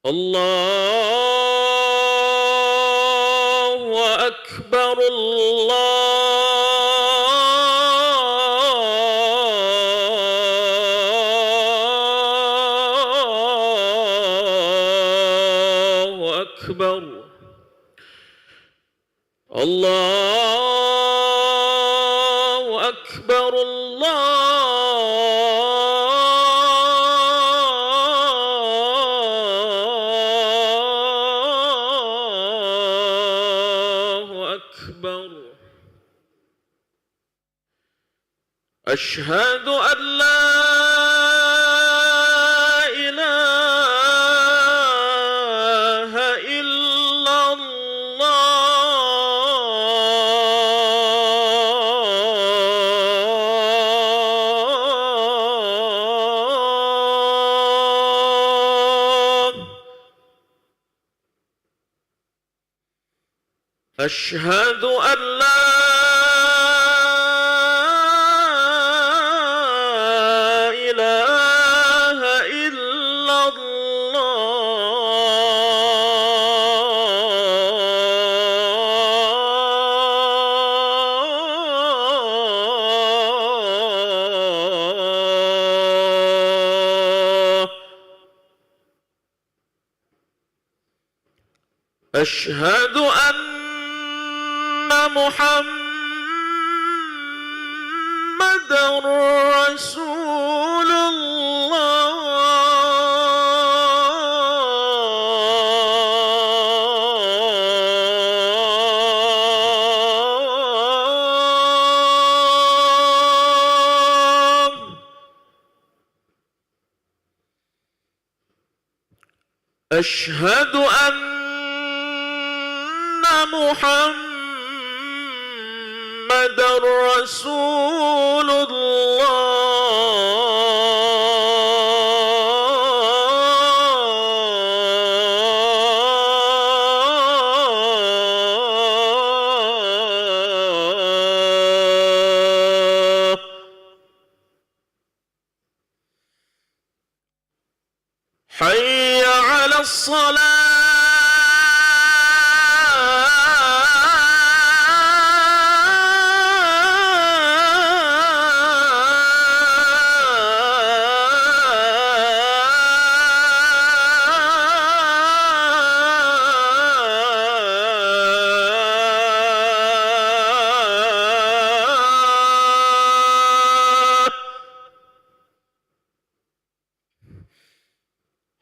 الله أكبر الله أكبر الله أكبر الله أكبر. أشهد أن لا إله إلا الله. أشهد أن لا إله إلا الله. أشهد أن محمدًا رسول الله. أشهد أن محمدًا رسول الله. حي على الصلاة.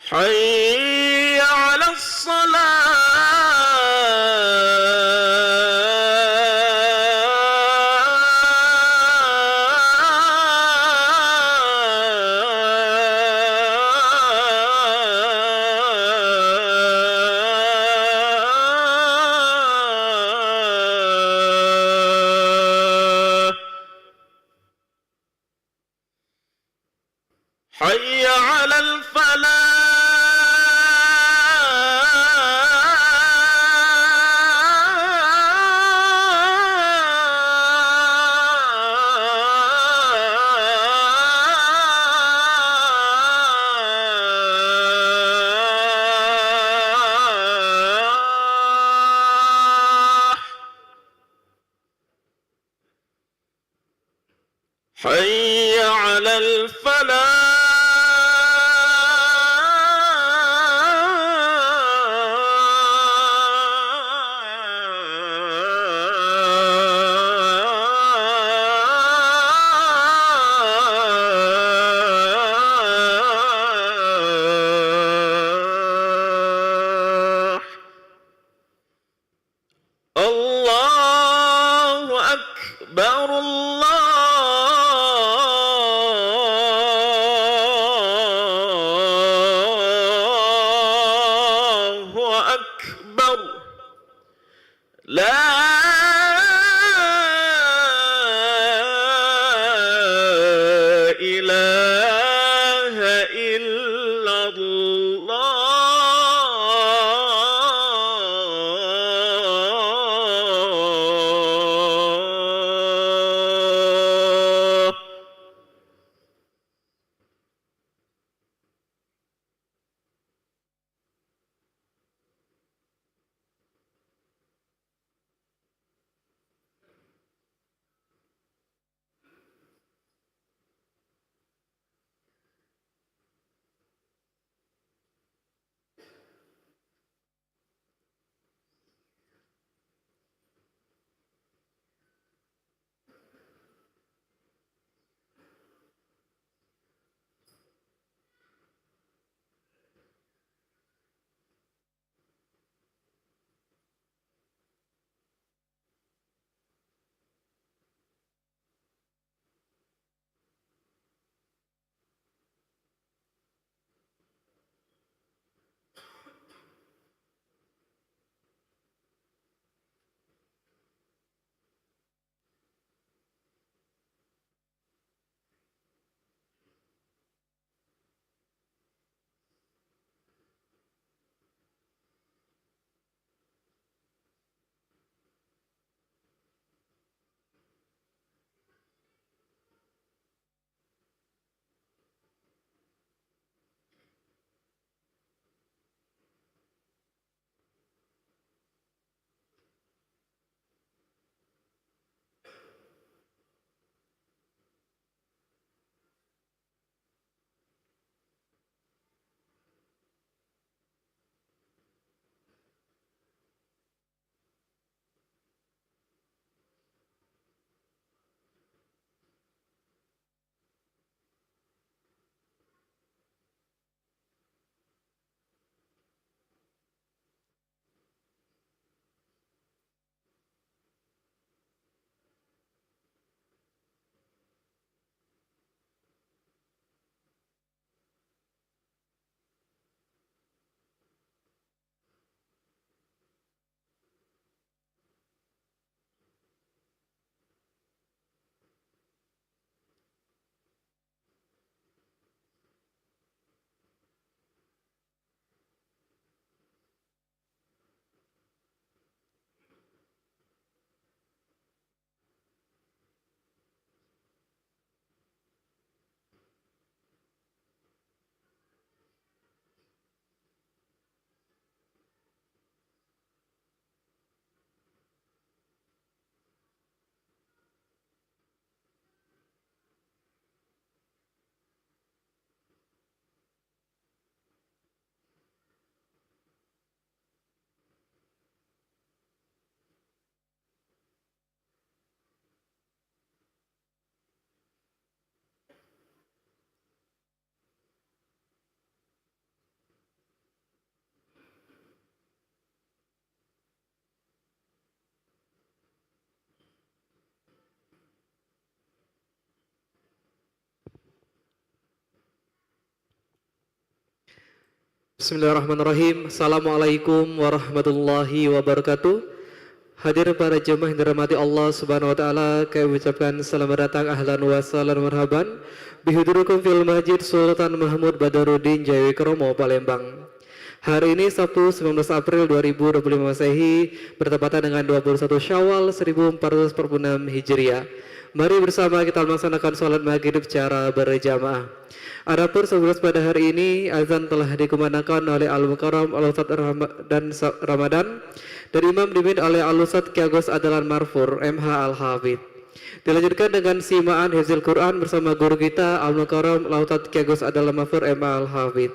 حي على الصلاة. حي على الفلاح. حي على الفلاح. الله أكبر الله أكبر. لا إله إلا الله. Bismillahirrahmanirrahim. Assalamualaikum warahmatullahi wabarakatuh. Hadir para jemaah yang dirahmati Allah Subhanahu wa taala, kami ucapkan selamat datang ahlan wa sahlan marhaban bihudurukum fil Masjid Sultan Mahmud Badarudin Jawi Kromo Palembang. Hari ini Sabtu 19 April 2025 Masehi bertepatan dengan 21 Syawal 1446 Hijriah. Mari bersama kita melaksanakan sholat maghrib secara berjamaah. Adapun sebelum pada hari ini azan telah dikumandangkan oleh Al-Mukarram Al-Ustadz Ramadan dan Imam dipimpin oleh Al-Ustadz Ki Agus Adalan Marfur MH Al-Hafidh. Dilanjutkan dengan simaan Hifzul Quran bersama guru kita Al-Mukarram Al-Ustadz Ki Agus Adalan Marfur MH Al-Hafidh.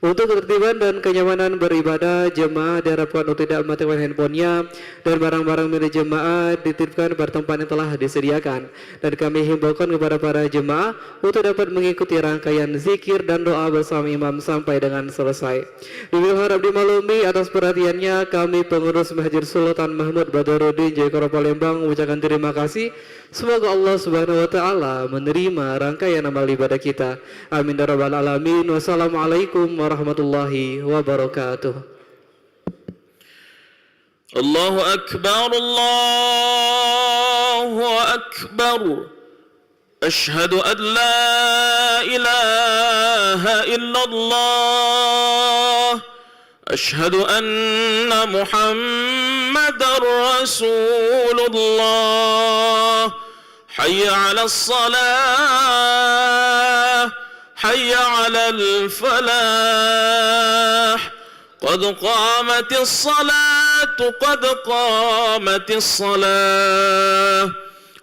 Untuk ketertiban dan kenyamanan beribadah, jemaah diharapkan untuk tidak mematikan handphonenya dan barang-barang milik jemaah dititipkan pada tempat yang telah disediakan. Dan kami himbaukan kepada para jemaah untuk dapat mengikuti rangkaian zikir dan doa bersama imam sampai dengan selesai. Dengan harap dimaklumi atas perhatiannya, kami pengurus Masjid Sultan Mahmud Badarudin Jaikoro Palembang mengucapkan terima kasih. Semoga Allah Subhanahu wa taala menerima rangkaian amal ibadah kita. Amin ya rabbal alamin. Wassalamualaikum warahmatullahi wabarakatuh. Allahu akbar, Allahu akbar. Ashhadu an la ilaha illallah. Ashhadu anna Muhammadar Rasulullah. Hayya 'alas salah, hayya 'alal falah. Qad qamatis salatu, qad qamatis salah.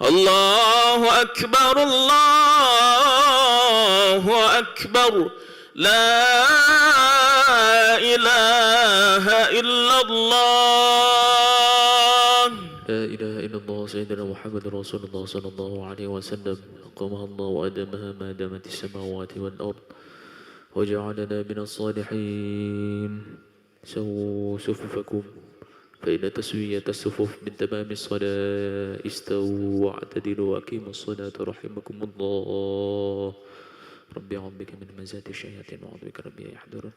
Allahu akbar, Allahu akbar. La ilaha illallah. لا إله إلا الله سيدنا محمد رسول الله صلى الله عليه وسلم أقامها الله وأدامها ما دامت السماوات والأرض وجعلنا من الصالحين. سووا صفوفكم فإن تسوية الصفوف من تمام الصلاة. استووا واعتدلوا وأقيموا الصلاة رحمكم الله. ربي أعوذ بك من همزات الشياطين وأعوذ بك ربي يحضرون.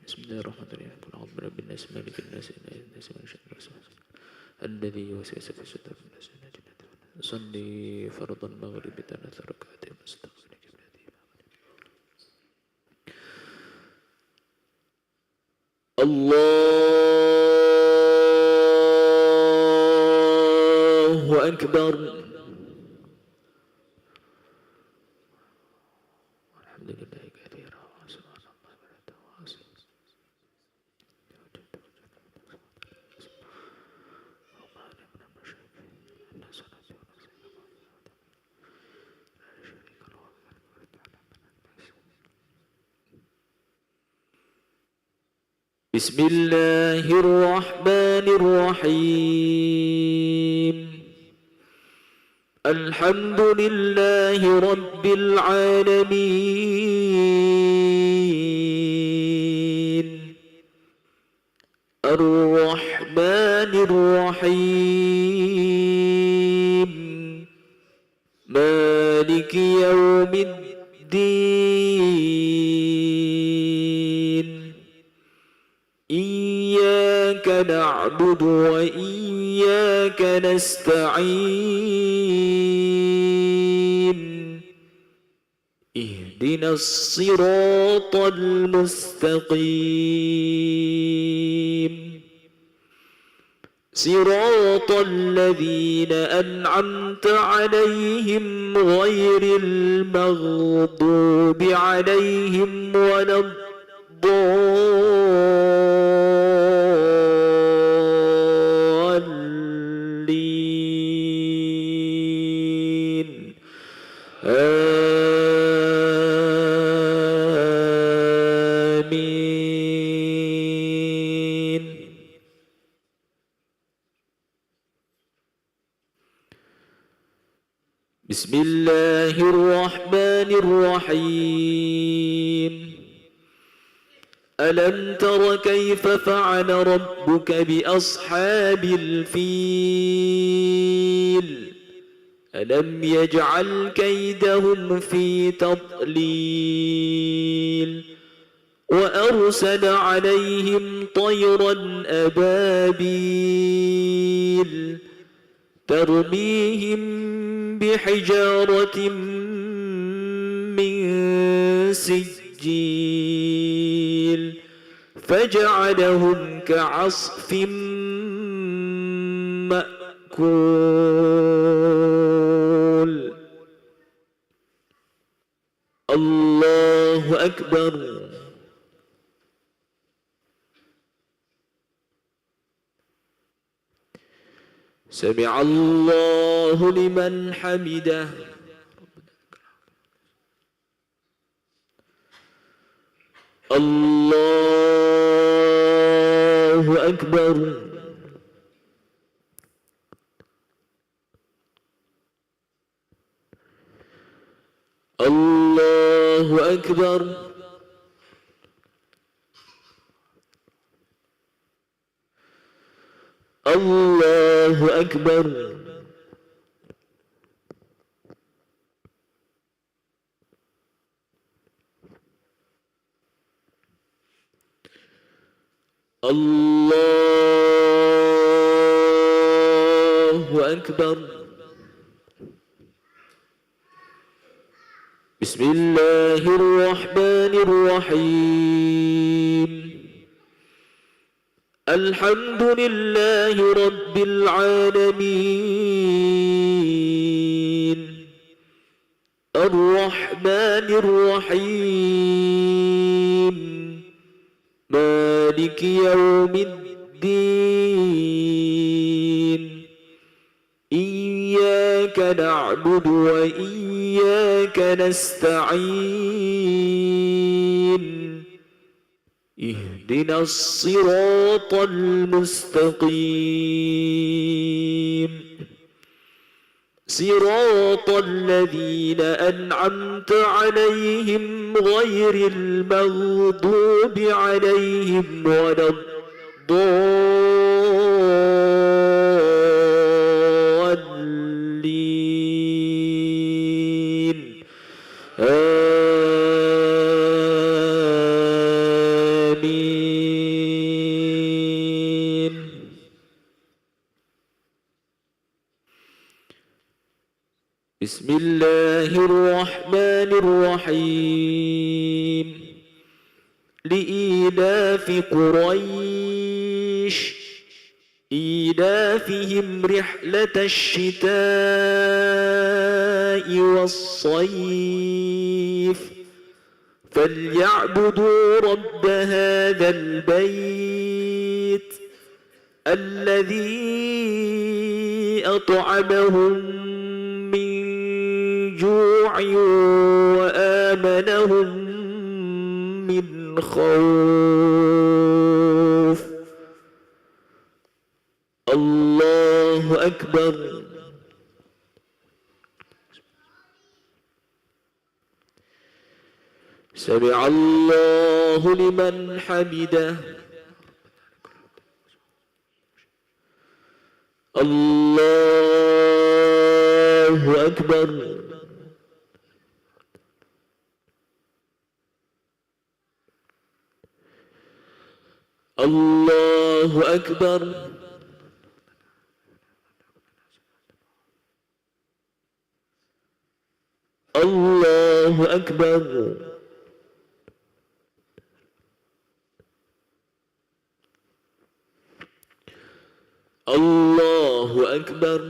بسم الله الرحمن الرحيم. قل أعوذ برب الناس مالك الناس إله الناس من شر الوسواس الذي يوسوس في صدور الناس من الجنة والناس. صلي فرض المغرب 3 ركعات مستغفر جبلتي. الله أكبر. الحمد لله كثيرا وسبحان الله ولا واصل. بسم الله الرحمن الرحيم. الحمد لله رب العالمين. الرحمن الرحيم. مالك يوم الدين. إياك نعبد وإياك نستعين. اهدنا الصراط المستقيم. صراط الذين أنعمت عليهم غير المغضوب عليهم ولا الضالين. آمين. بسم الله الرحمن الرحيم. ألم تر كيف فعل ربك بأصحاب الفيل؟ ألم يجعل كيدهم في تضليل وأرسل عليهم طيرا أبابيل ترميهم بحجارة من سجيل فجعلهم كعصف مأكول. الله أكبر. سمع الله لمن حمده. الله أكبر. الله أكبر. الله أكبر. الله أكبر. بسم الله الرحمن الرحيم. الحمد لله رب العالمين الرحمن الرحيم مالك يوم الدين إياك نعبد وإياك نستعين اهدنا الصراط المستقيم صراط الذين أنعمت عليهم غير المغضوب عليهم ولا الضالين آمين. بسم الله الرحمن الرحيم. لإيلاف قريش إيلافهم رحلة الشتاء والصيف فليعبدوا رب هذا البيت الذي أطعمهم من جوع وآمنهم من خوف. الله أكبر. سمع الله لمن حمده. الله أكبر. الله أكبر. الله أكبر. الله أكبر.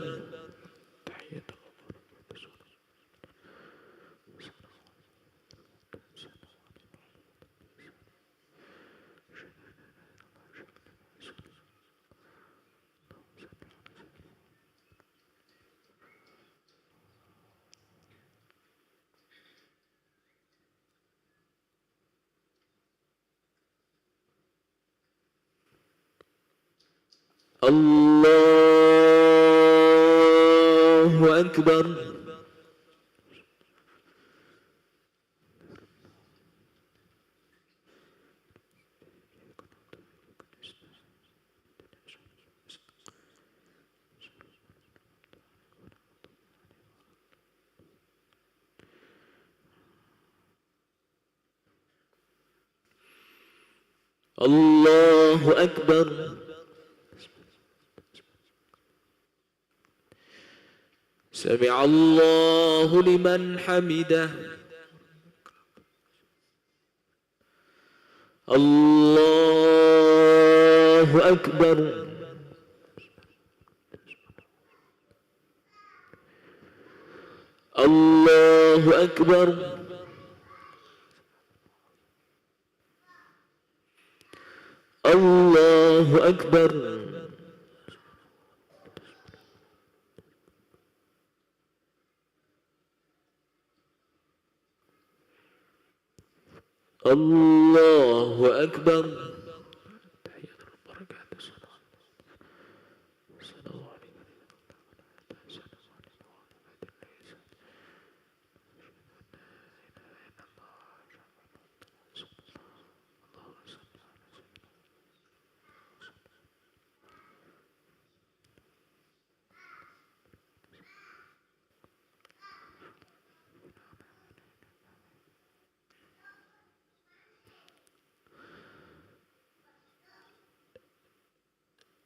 الله أكبر. الله أكبر. سمع الله لمن حمده. الله أكبر. الله أكبر. الله أكبر. الله أكبر.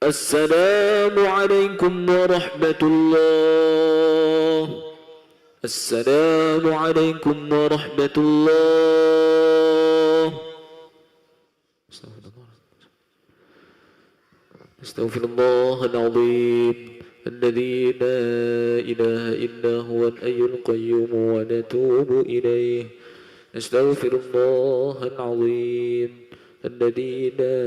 السلام عليكم ورحمة الله. السلام عليكم ورحمة الله. استغفر الله العظيم الذي لا إله إلا هو الحي القيوم ونتوب إليه. نستغفر الله العظيم الذي لا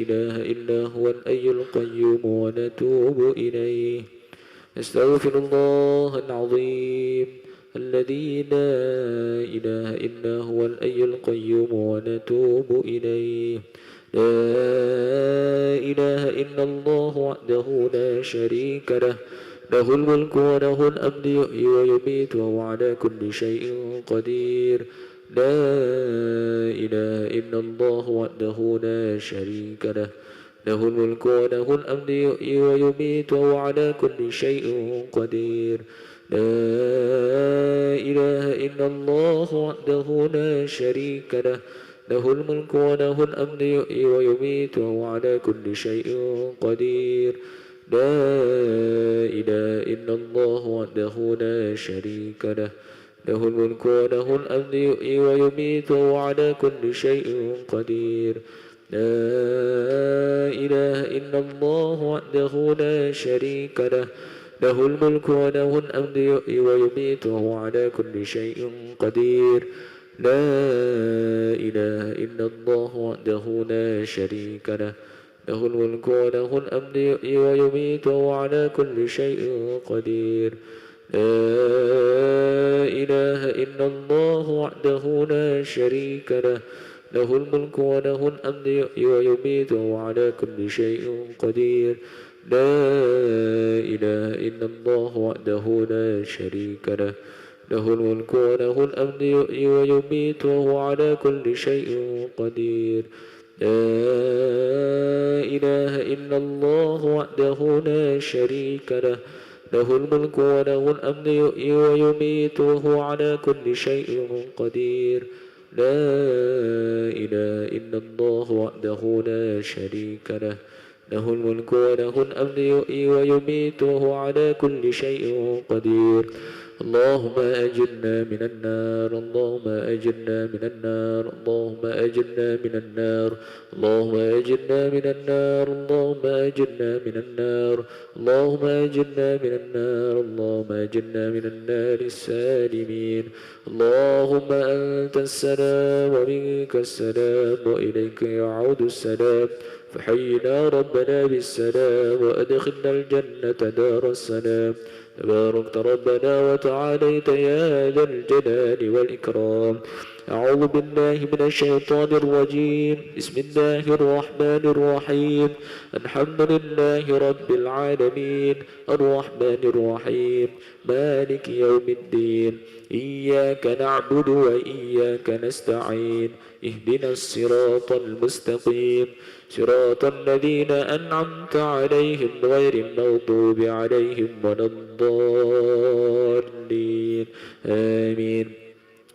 إله إلا هو الحي القيوم ونتوب إليه. نستغفر الله العظيم الذي لا إله إلا هو الحي القيوم ونتوب إليه. لا إله إلا الله وحده لا شريك له، له الملك وله الحمد يحيي ويميت وهو على كل شيء قدير. لا إله إلا الله وحده لا شريك له، له الملك وله الحمد يحيي ويميت وهو على كل شيء قدير. لا إله إلا الله وحده لا شريك له، له الملك وله الحمد يحيي ويميت وهو على كل شيء قدير. لا إله إلا الله وحده لا شريك له، له الملك وله الحمد يحيي ويميت وهو على كل شيء قدير. لا إله إلا الله وحده لا شريك له، له الملك وله الحمد يحيي ويميت وهو على كل شيء قدير. لا إله إلا الله وحده لا شريك له، له الملك وله الحمد يحيي ويميت وهو على كل شيء قدير. لا إله إلا الله وحده لا شريك له، له الملك وله الحمد يحيي ويميت وهو على كل شيء قدير. لا إله إلا الله وحده لا شريك له، له الملك وله الحمد يحيي ويميت وهو على كل شيء قدير. لا إله إلا الله وحده لا شريك له، له الملك وله الحمد يحيي ويميت وهو على كل شيء قدير. لا إله إلا الله وحده لا شريك له، له الملك وله الحمد يحيي ويميت وهو على كل شيء قدير. اللهم أجرنا من النار، اللهم أجرنا من النار، اللهم أجرنا من النار، اللهم أجرنا من النار، اللهم أجرنا من النار، اللهم أجرنا من النار، اللهم أجرنا من النار السالمين. اللهم أنت السلام ومنك السلام وإليك يعود السلام، فحينا ربنا بالسلام وأدخلنا الجنة دار السلام. تباركت ربنا وتعاليت يا ذا الجلال والإكرام. أعوذ بالله من الشيطان الرجيم. بسم الله الرحمن الرحيم. الحمد لله رب العالمين، الرحمن الرحيم، مالك يوم الدين. إياك نعبد وإياك نستعين. اهدنا الصراط المستقيم، صراط الذين أنعمت عليهم غير المغضوب عليهم ولا الضالين. آمين.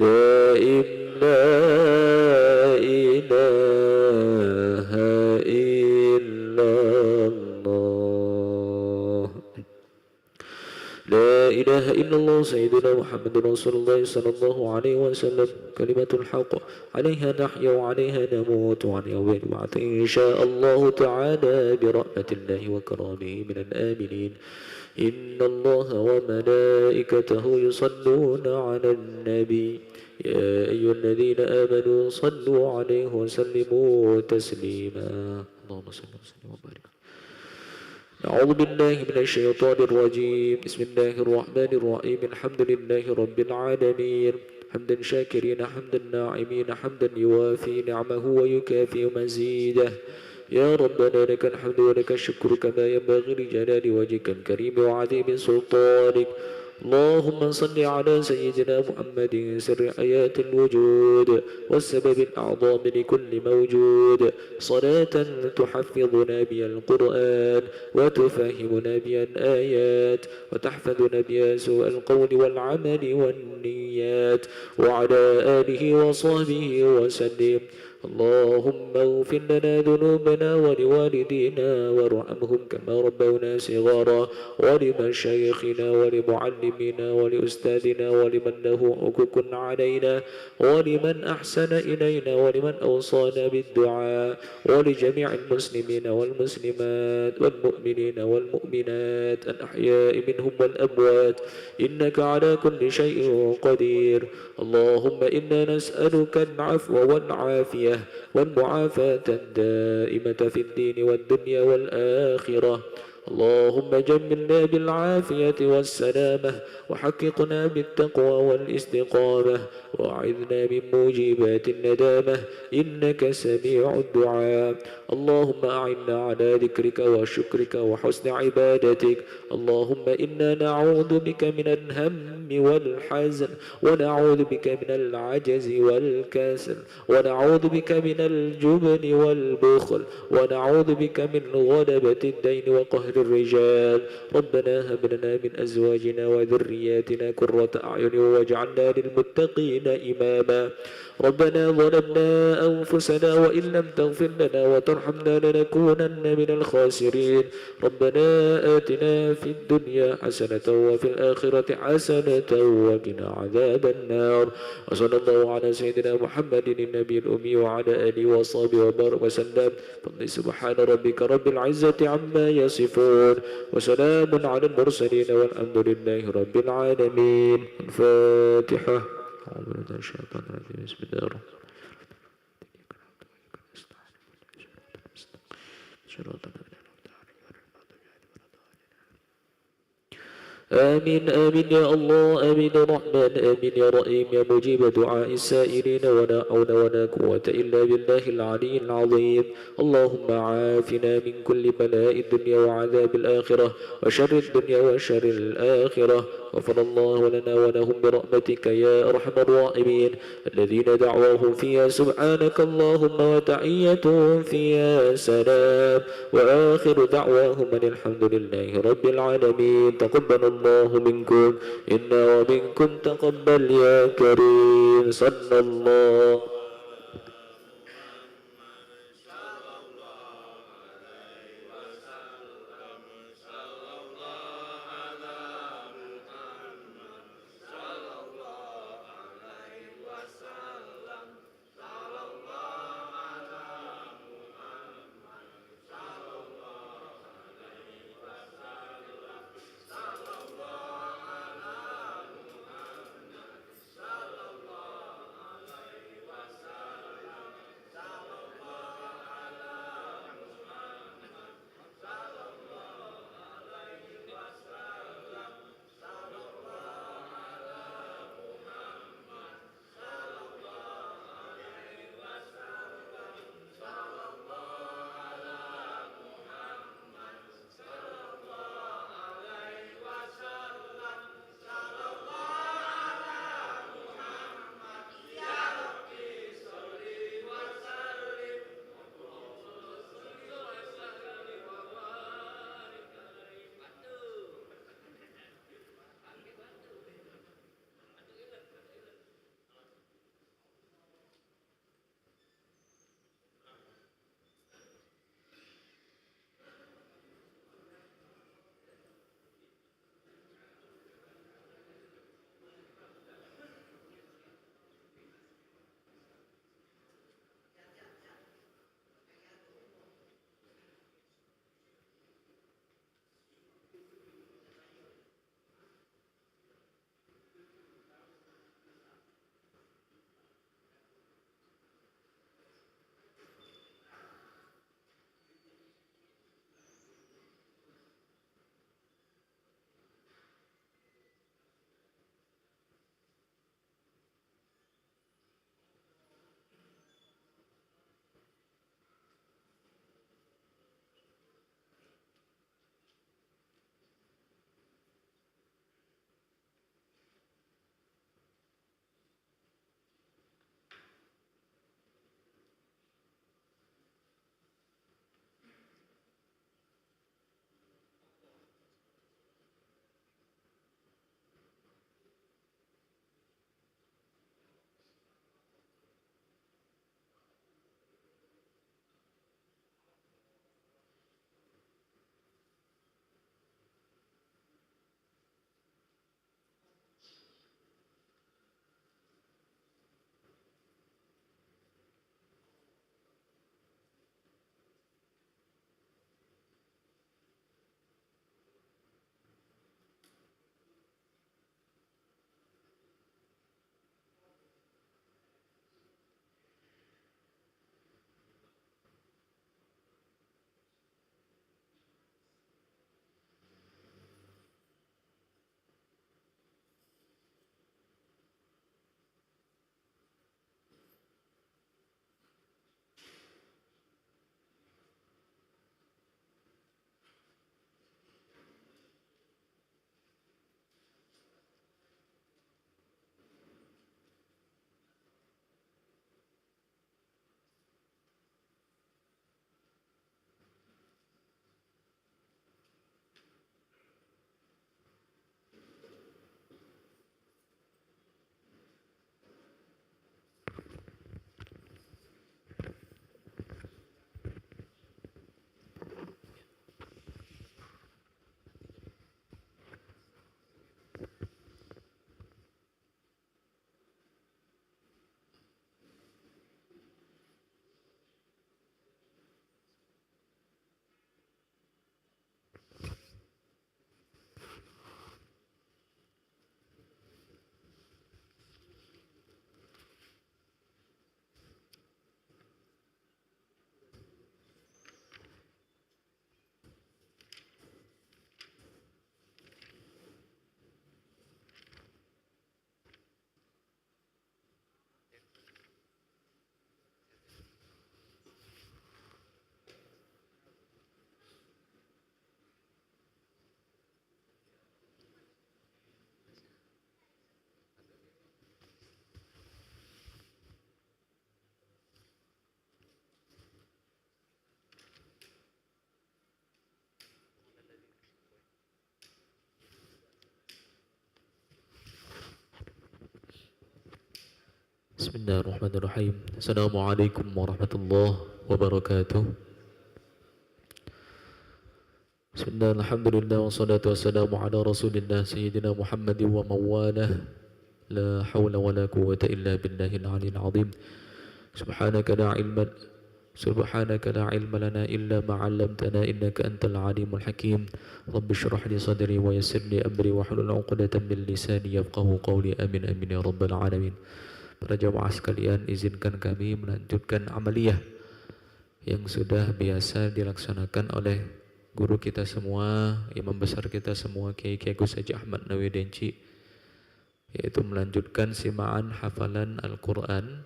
دائم لا إله إلا الله. لا إله إلا الله سيدنا محمد رسول الله صلى الله عليه وسلم كلمة الحق عليها نحيا وعليها نموت وعليها نبعث إن شاء الله تعالى برحمة الله وكرامه من الآمنين. إن الله وملائكته يصلون على النبي يا أيها الذين آمنوا صلوا عليه وسلموا تسليما. اللهم صل وسلم وبارك. أعوذ بالله من الشيطان الرجيم. بسم الله الرحمن الرحيم. الحمد لله رب العالمين حمدا شاكرين حمدا ناعمين حمدا يوافي نعمه ويكافئ مزيده. يا ربنا لك الحمد ولك الشكر كما ينبغي لجلال وجهك الكريم وعظيم سلطانك. اللهم صل على سيدنا محمد سر حياة الوجود والسبب الأعظم لكل موجود صلاة تحفظنا بها القرآن وتفهمنا بها الآيات وتحفظنا بها سوء القول والعمل والنيات وعلى آله وصحبه وسلم. اللهم اغفر لنا ذنوبنا ولوالدينا وارحمهم كما ربونا صغارا ولمشايخنا ولمعلمينا ولأستاذنا ولمن له حقوق علينا ولمن أحسن إلينا ولمن أوصانا بالدعاء ولجميع المسلمين والمسلمات والمؤمنين والمؤمنات الأحياء منهم والأموات إنك على كل شيء قدير. اللهم إنا نسألك العفو والعافية والمعافاة الدائمة في الدين والدنيا والآخرة. اللهم جملنا بالعافية والسلامة وحققنا بالتقوى والاستقامة وأعذنا من موجبات الندامة إنك سميع الدعاء. اللهم أعنا على ذكرك وشكرك وحسن عبادتك. اللهم إنا نعوذ بك من الهم والحزن ونعوذ بك من العجز والكسل ونعوذ بك من الجبن والبخل ونعوذ بك من غلبة الدين وقهر الرجال. ربنا هب لنا من أزواجنا وذرياتنا قرة أعين واجعلنا للمتقين إماما. ربنا ظلمنا أنفسنا وإن لم تغفر لنا وترحمنا لنكونن من الخاسرين. ربنا آتنا في الدنيا حسنة وفي الآخرة حسنة وقنا عذاب النار. وصلى الله على سيدنا محمد النبي الأمي وعلى آله وصحبه وبارك وسلم. سبحان ربك رب العزة عما يصفون وسلام على المرسلين والحمد لله رب العالمين. الفاتحة. أعوذ بالله من الشيطان الرجيم. بسم الله الرحمن الرحيم. آمين آمين يا الله آمين يا رحمن آمين يا رحيم يا مجيب دعاء السائلين ولا حول ولا قوة إلا بالله العلي العظيم. اللهم عافنا من كل بلاء الدنيا وعذاب الآخرة وشر الدنيا وشر الآخرة. غفر الله لنا ولهم برحمتك يا أرحم الراحمين. الذين دعواهم فيها سبحانك اللهم وتحيتهم فيها سلام وآخر دعواهم أن الحمد لله رب العالمين. تقبل الله منكم إنا ومنكم تقبل يا كريم. صلى الله Bismillahirrahmanirrahim. Assalamualaikum warahmatullahi wabarakatuh. Bismillah, alhamdulillah, wassalatu wassalamu ala rasulillah Sayyidina Muhammad wa mawalah. La hawla wa la quwwata illa billahil aliyil azim. Subhanaka la ilma lana illa ma 'allamtana innaka antal alimul hakim. Rabbi shrah li sadri wa yassir li amri wa hlul 'uqdatam min lisani yafqahu qawli. Amin amin ya rabbal alamin. Para jamaah sekalian, izinkan kami melanjutkan amaliyah yang sudah biasa dilaksanakan oleh guru kita semua, imam besar kita semua, Kiai Gus Haji Ahmad Nawawi Denci, yaitu melanjutkan simaan hafalan Al-Quran.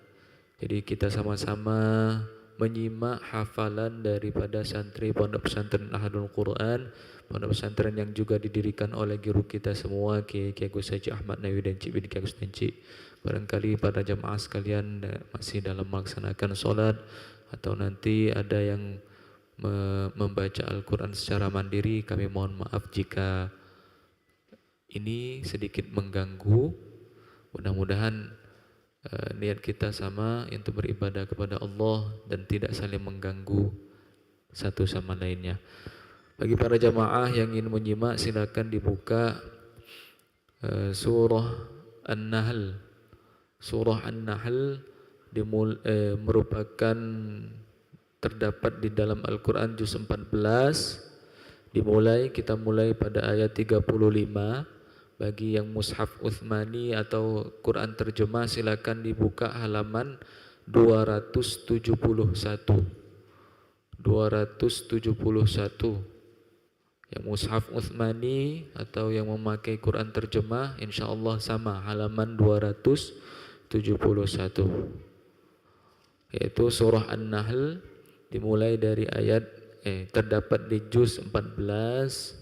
Jadi kita sama-sama menyimak hafalan daripada santri Pondok Pesantren Ahadul Quran, pondok pesantren yang juga didirikan oleh guru kita semua, Kiai Gus Haji Ahmad Nawawi Denci bin Kiai Gus Denci. Barangkali pada jamaah sekalian masih dalam melaksanakan sholat atau nanti ada yang membaca Al-Quran secara mandiri, kami mohon maaf jika ini sedikit mengganggu. Mudah-mudahan niat kita sama untuk beribadah kepada Allah dan tidak saling mengganggu satu sama lainnya. Bagi para jamaah yang ingin menyimak, silakan dibuka surah An-Nahl. Surah An-Nahl merupakan terdapat di dalam Al-Quran juz 14. Kita mulai pada ayat 35. Bagi yang mushaf Uthmani atau Quran terjemah, silakan dibuka halaman 271. 271. Yang mushaf Uthmani atau yang memakai Quran terjemah, insyaallah sama, halaman 271. Yaitu surah An-Nahl dimulai dari ayat terdapat di juz 14.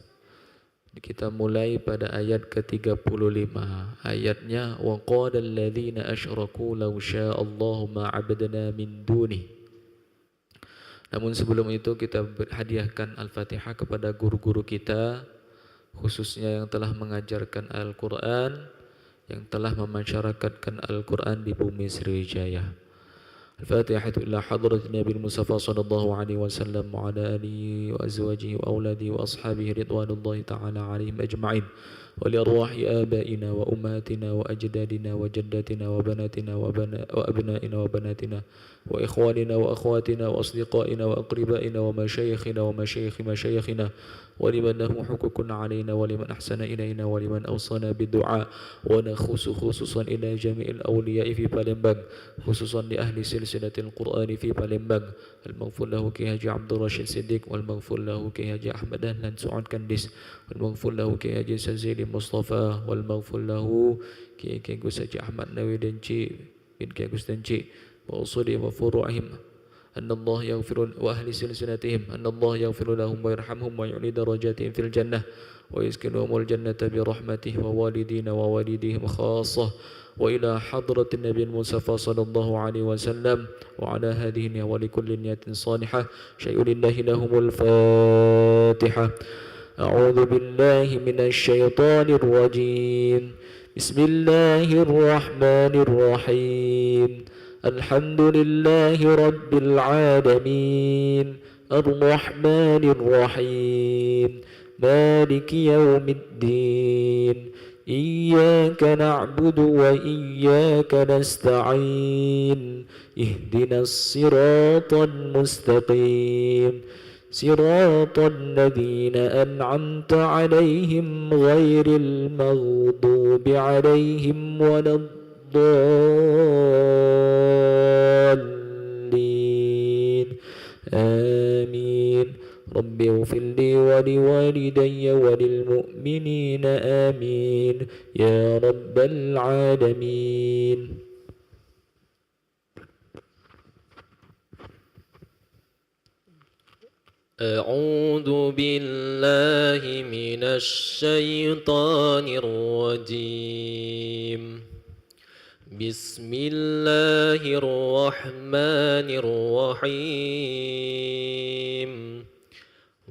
Kita mulai pada ayat ke-35. Ayatnya wa qala alladziina asyraku law sya'allahu ma 'abadna min dunihi. Namun sebelum itu kita hadiahkan Al-Fatihah kepada guru-guru kita, khususnya yang telah mengajarkan Al-Quran, yang telah memasyarakatkan Al-Quran di bumi Sriwijaya. Al-Fatihah ila hadrat Nabi Mustafa sallallahu alaihi wasallam wa ala alihi wa azwajihi wa auladihi wa ashabihi ridwanullahi ta'ala alaihim ajma'in. Wa li arwahi abaina wa ummatina wa ajdadina wa jaddatina wa banatina wa abnaina wa banatina wa ikhwanina wa akhwatina wa asdiqaina wa aqribaina wa masyayikhina wa masyayikhi masyayikhina wa liman lahu hukukun alaina wa liman ahsana ilaina wa liman awsana bidu'a wa nakhusu khususan ila jami'il awliya'i fi Palembang, khususan li ahli silsilatil Qur'ani fi Palembang. Al-maghfur lahu Kiai Haji Abdul Rashid Siddiq, wal maghfur lahu Kiai Haji Ahmad Dahlan Su'ad Kandis, wal maghfur lahu Kiai Haji Sazili Mustafa, wal maghfur lahu Kiai Gus Haji Ahmad Nawawi Denci bin Kiai Gus Denci wa usuli wa furu'ihim anna Allah yaghfiru wa ahli silsilatihim anna Allah yaghfiru lahum wa yarhamhum wa yu'li darajatihim fil jannah wa yaskinuhumul jannata bi rahmatihi wa walidina wa walidihim khassah wa ila hadratin Nabi Mustafa sallallahu alaihi wasallam wa ala hadhihi wa li kulli niyatin salihah syai'un lillahi lahumul Fatihah. A'udzu billahi minasy syaithanir rajim. Bismillahirrahmanirrahim. Alhamdulillahi rabbil alamin. Ar-Rahmanir Rahim. Maliki yaumiddin. Iyyaka na'budu wa iyyaka nasta'in. Ihdinas siratal mustaqim. Siratal ladzina an'amta 'alaihim ghairil maghdubi 'alaihim waladdallin. Amin. Rabbi ighfir li wa liwalidayya wa lil mu'minina amin ya rabbal alamin. أعوذ بالله من الشيطان الرجيم. بسم الله الرحمن الرحيم.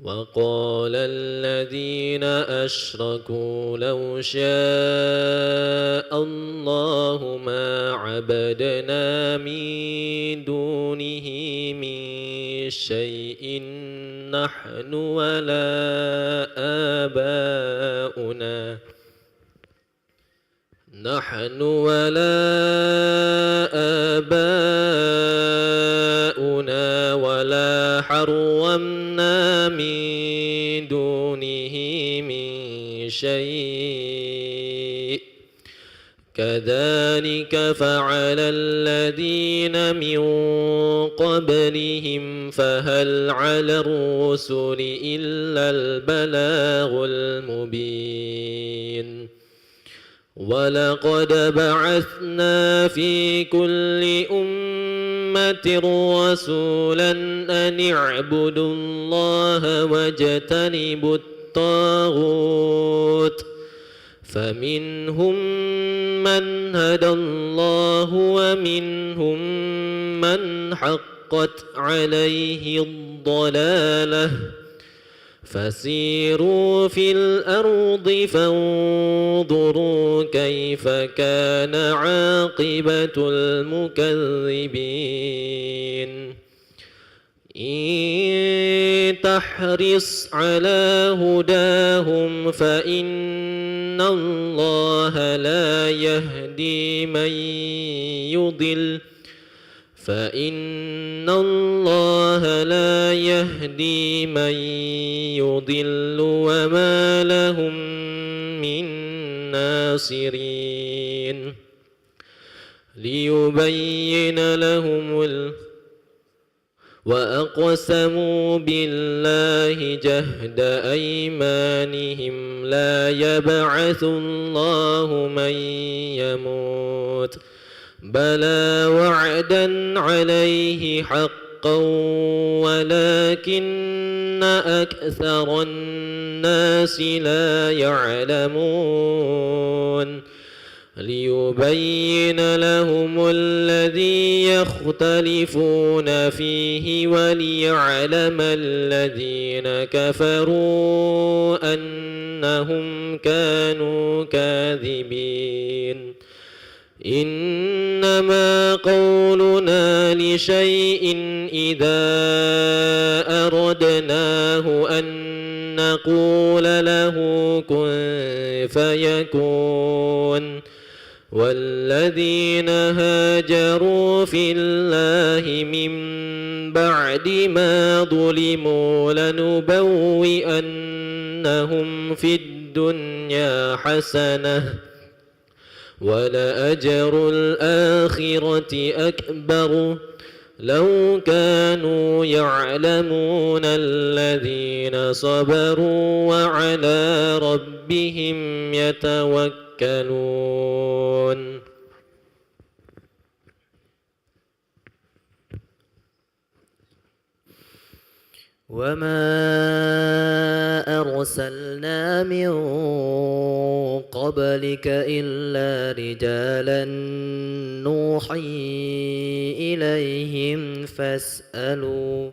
وقال الذين أشركوا لو شاء الله ما عبدنا من دونه من شيء نحن ولا آباؤنا ولا حرمنا من دونه من شيء كذلك فعل الذين من قبلهم فهل على الرسل إلا البلاغ المبين ولقد بعثنا في كل أمة رسولا أن اعبدوا الله واجتنبوا الطاغوت فمنهم من هدى الله ومنهم من حقت عليه الضلالة فسيروا في الأرض فانظروا كيف كان عاقبة المكذبين إن تحرص على هداهم فإن الله لا يهدي من يضل وما لهم من ناصرين ليبين لهم وأقسموا بالله جهد أيمانهم لا يبعث الله من يموت بلى وعدا عليه حقا ولكن أكثر الناس لا يعلمون ليبين لهم الذي يختلفون فيه وليعلم الذين كفروا أنهم كانوا كاذبين إنما قولنا لشيء إذا أردناه أن نقول له كن فيكون والذين هاجروا في الله من بعد ما ظلموا لنبوئنهم في الدنيا حسنة ولأجر الآخرة أكبر لو كانوا يعلمون الذين صبروا وعلى ربهم يتوكلون وما أرسلنا من قبلك إلا رجالا نوحي إليهم فاسألوا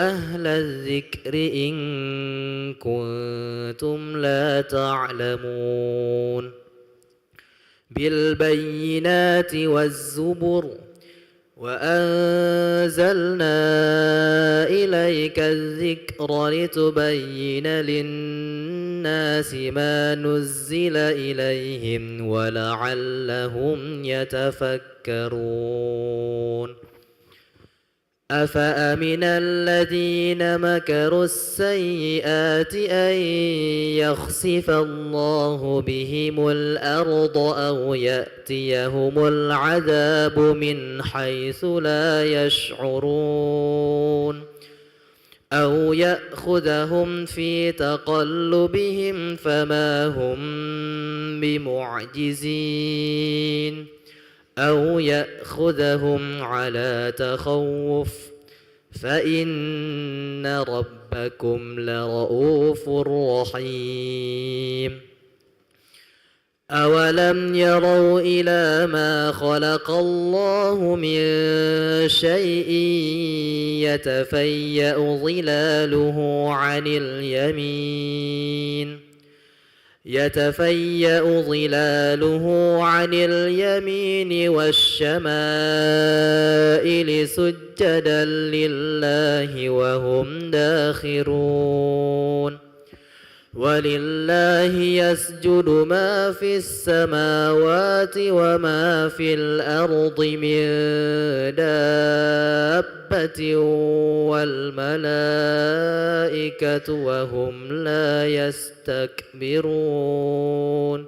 أهل الذكر إن كنتم لا تعلمون بالبينات والزبر وأنزلنا إليك الذكر لتبين للناس ما نزل إليهم ولعلهم يتفكرون أفأمن الذين مكروا السيئات أن يخسف الله بهم الأرض أو يأتيهم العذاب من حيث لا يشعرون أو يأخذهم في تقلبهم فما هم بمعجزين أو يأخذهم على تخوف فإن ربكم لرؤوف رحيم أولم يروا إلى ما خلق الله من شيء يتفيأ ظلاله عن اليمين والشمائل سجدا لله وهم داخرون ولله يسجد ما في السماوات وما في الأرض من دابة والملائكة وهم لا يستكبرون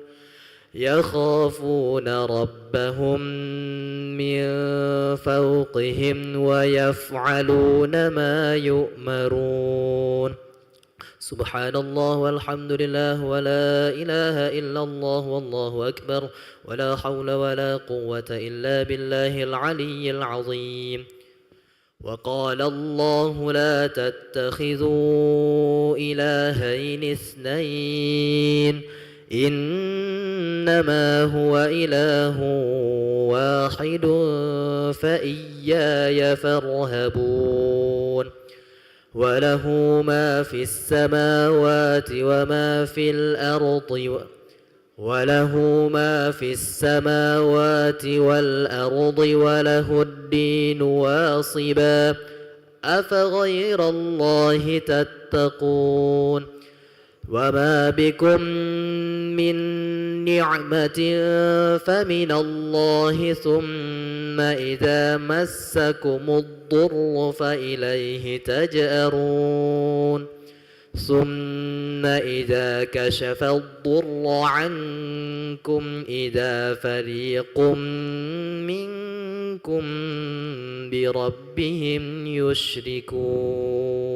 يخافون ربهم من فوقهم ويفعلون ما يؤمرون سبحان الله والحمد لله ولا إله إلا الله والله أكبر ولا حول ولا قوة إلا بالله العلي العظيم وقال الله لا تتخذوا إلهين اثنين إنما هو إله واحد فإياي فارهبون وله ما في السماوات وما في الأرض وله الدين واصبا أفغير الله تتقون وما بكم من نعمة فمن الله ثم إذا مسكم الضر فإليه تجأرون ثم إذا كشف الضر عنكم إذا فريق منكم بربهم يشركون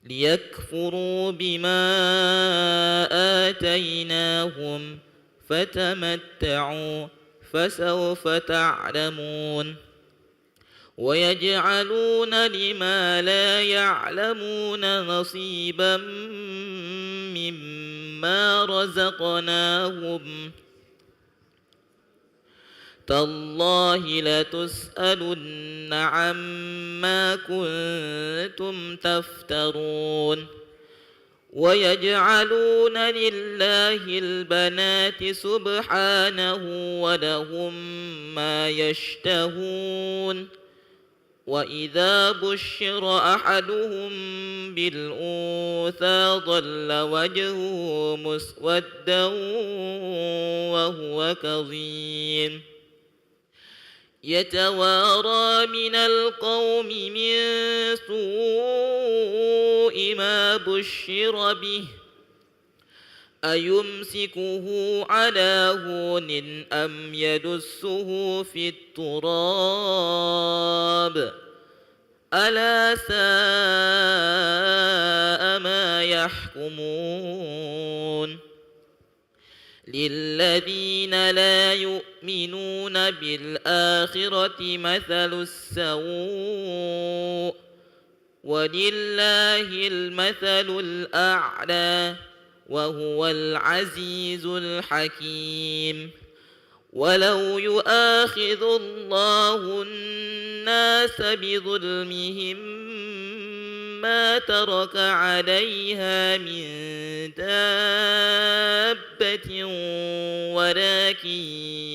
ليكفروا بما آتيناهم فتمتعوا فسوف تعلمون ويجعلون لما لا يعلمون نصيبا مما رزقناهم تالله لتسألن عما كنتم تفترون ويجعلون لله البنات سبحانه ولهم ما يشتهون وإذا بشر أحدهم بالأنثى ظل وجهه مسودا وهو كظيم يتوارى من القوم من سوء ما بشر به أيمسكه على هون أم يدسه في التراب ألا ساء ما يحكمون للذين لا يؤمنون بالآخرة مثل السوء ولله المثل الأعلى وهو العزيز الحكيم ولو يؤاخذ الله الناس بظلمهم ما ترك عليها من دابة ولكن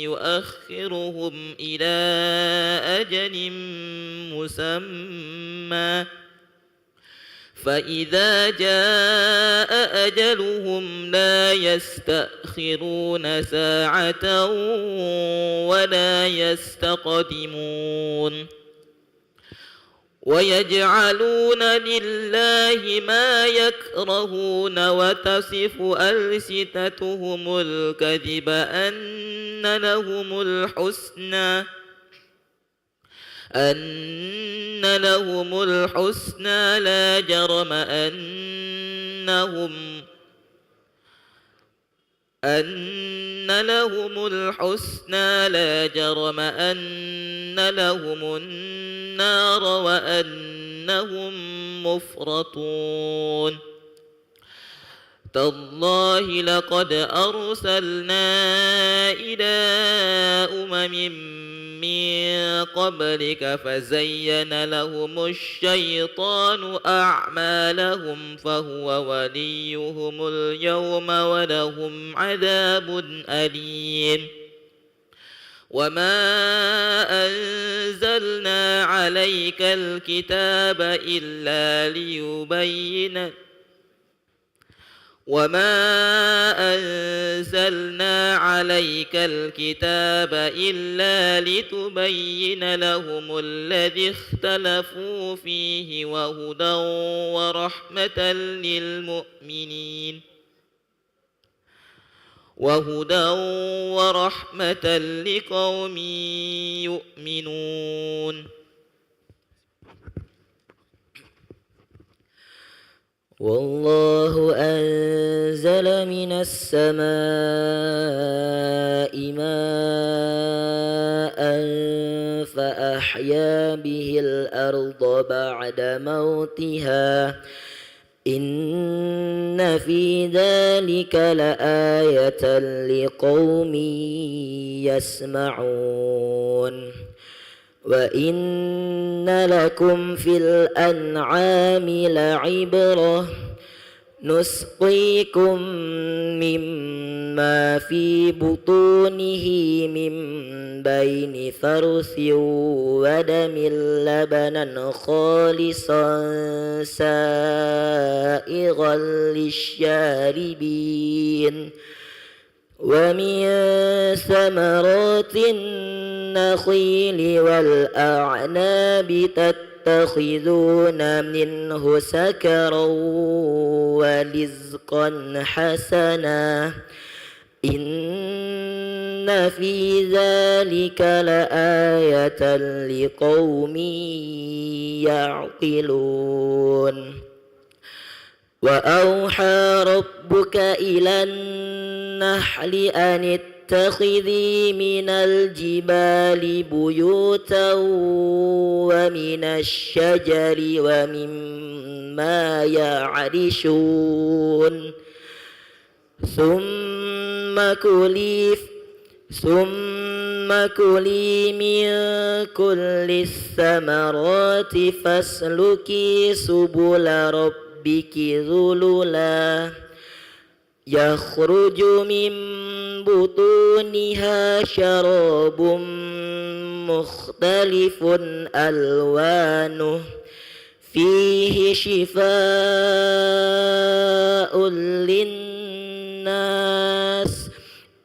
يؤخرهم إلى أجل مسمى فإذا جاء أجلهم لا يستأخرون ساعة ولا يستقدمون ويجعلون لله ما يكرهون وتصف ألسنتهم الكذب أن لهم الحسنى لا جرم أن لهم النار وأن إنهم مفرطون تالله لقد أرسلنا إلى من قبلك فزين لهم الشيطان أعمالهم فهو وليهم اليوم ولهم عذاب أليم وما أنزلنا عليك الكتاب إلا لتبين لهم الذي اختلفوا فيه وهدى ورحمة لقوم يؤمنون والله أنزل من السماء ماء فأحيا به الأرض بعد موتها إن في ذلك لآية لقوم يسمعون وإن لكم في الأنعام لعبرة نسقيكم مما في بطونه من بين فرث ودم لبنا خالصا سائغا للشاربين ومن ثمرات النخيل والأعناب تتخذون منه سكرا ورزقا حسنا إن في ذلك لآية لقوم يعقلون وأوحى ربك إلى النحل أن اتخذي من الجبال بيوتا ومن الشجر ومما يعرشون ثم كلي من كل الثمرات فاسلكي سبل ربك ذللا يخرج من بطونها شراب مختلف ألوانه فيه شفاء للناس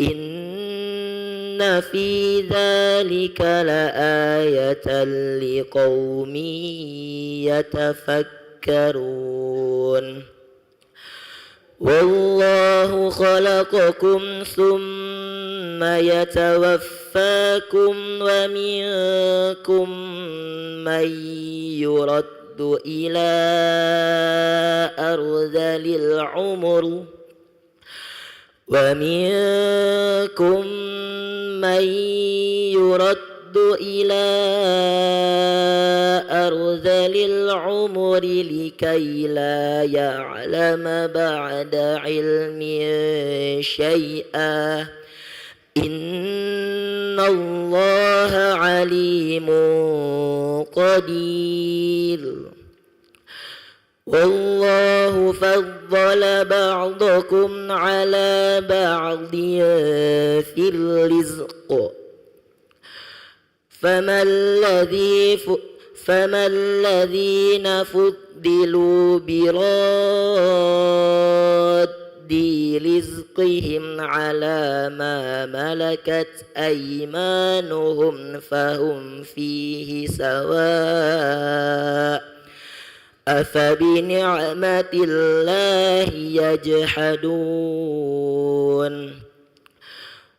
إن في ذلك لآية لقوم يتفكرون والله خلقكم ثم يتوفاكم ومنكم من يرد إلى أرذل العمر ومنكم من يرد إلى أرذل العمر لكي لا يعلم بعد علم شيئا إن الله عليم قدير والله فضل بعضكم على بعض في الرزق فما الذين فضلوا براد رزقهم على ما ملكت أيمانهم فهم فيه سواء أفبنعمة الله يجحدون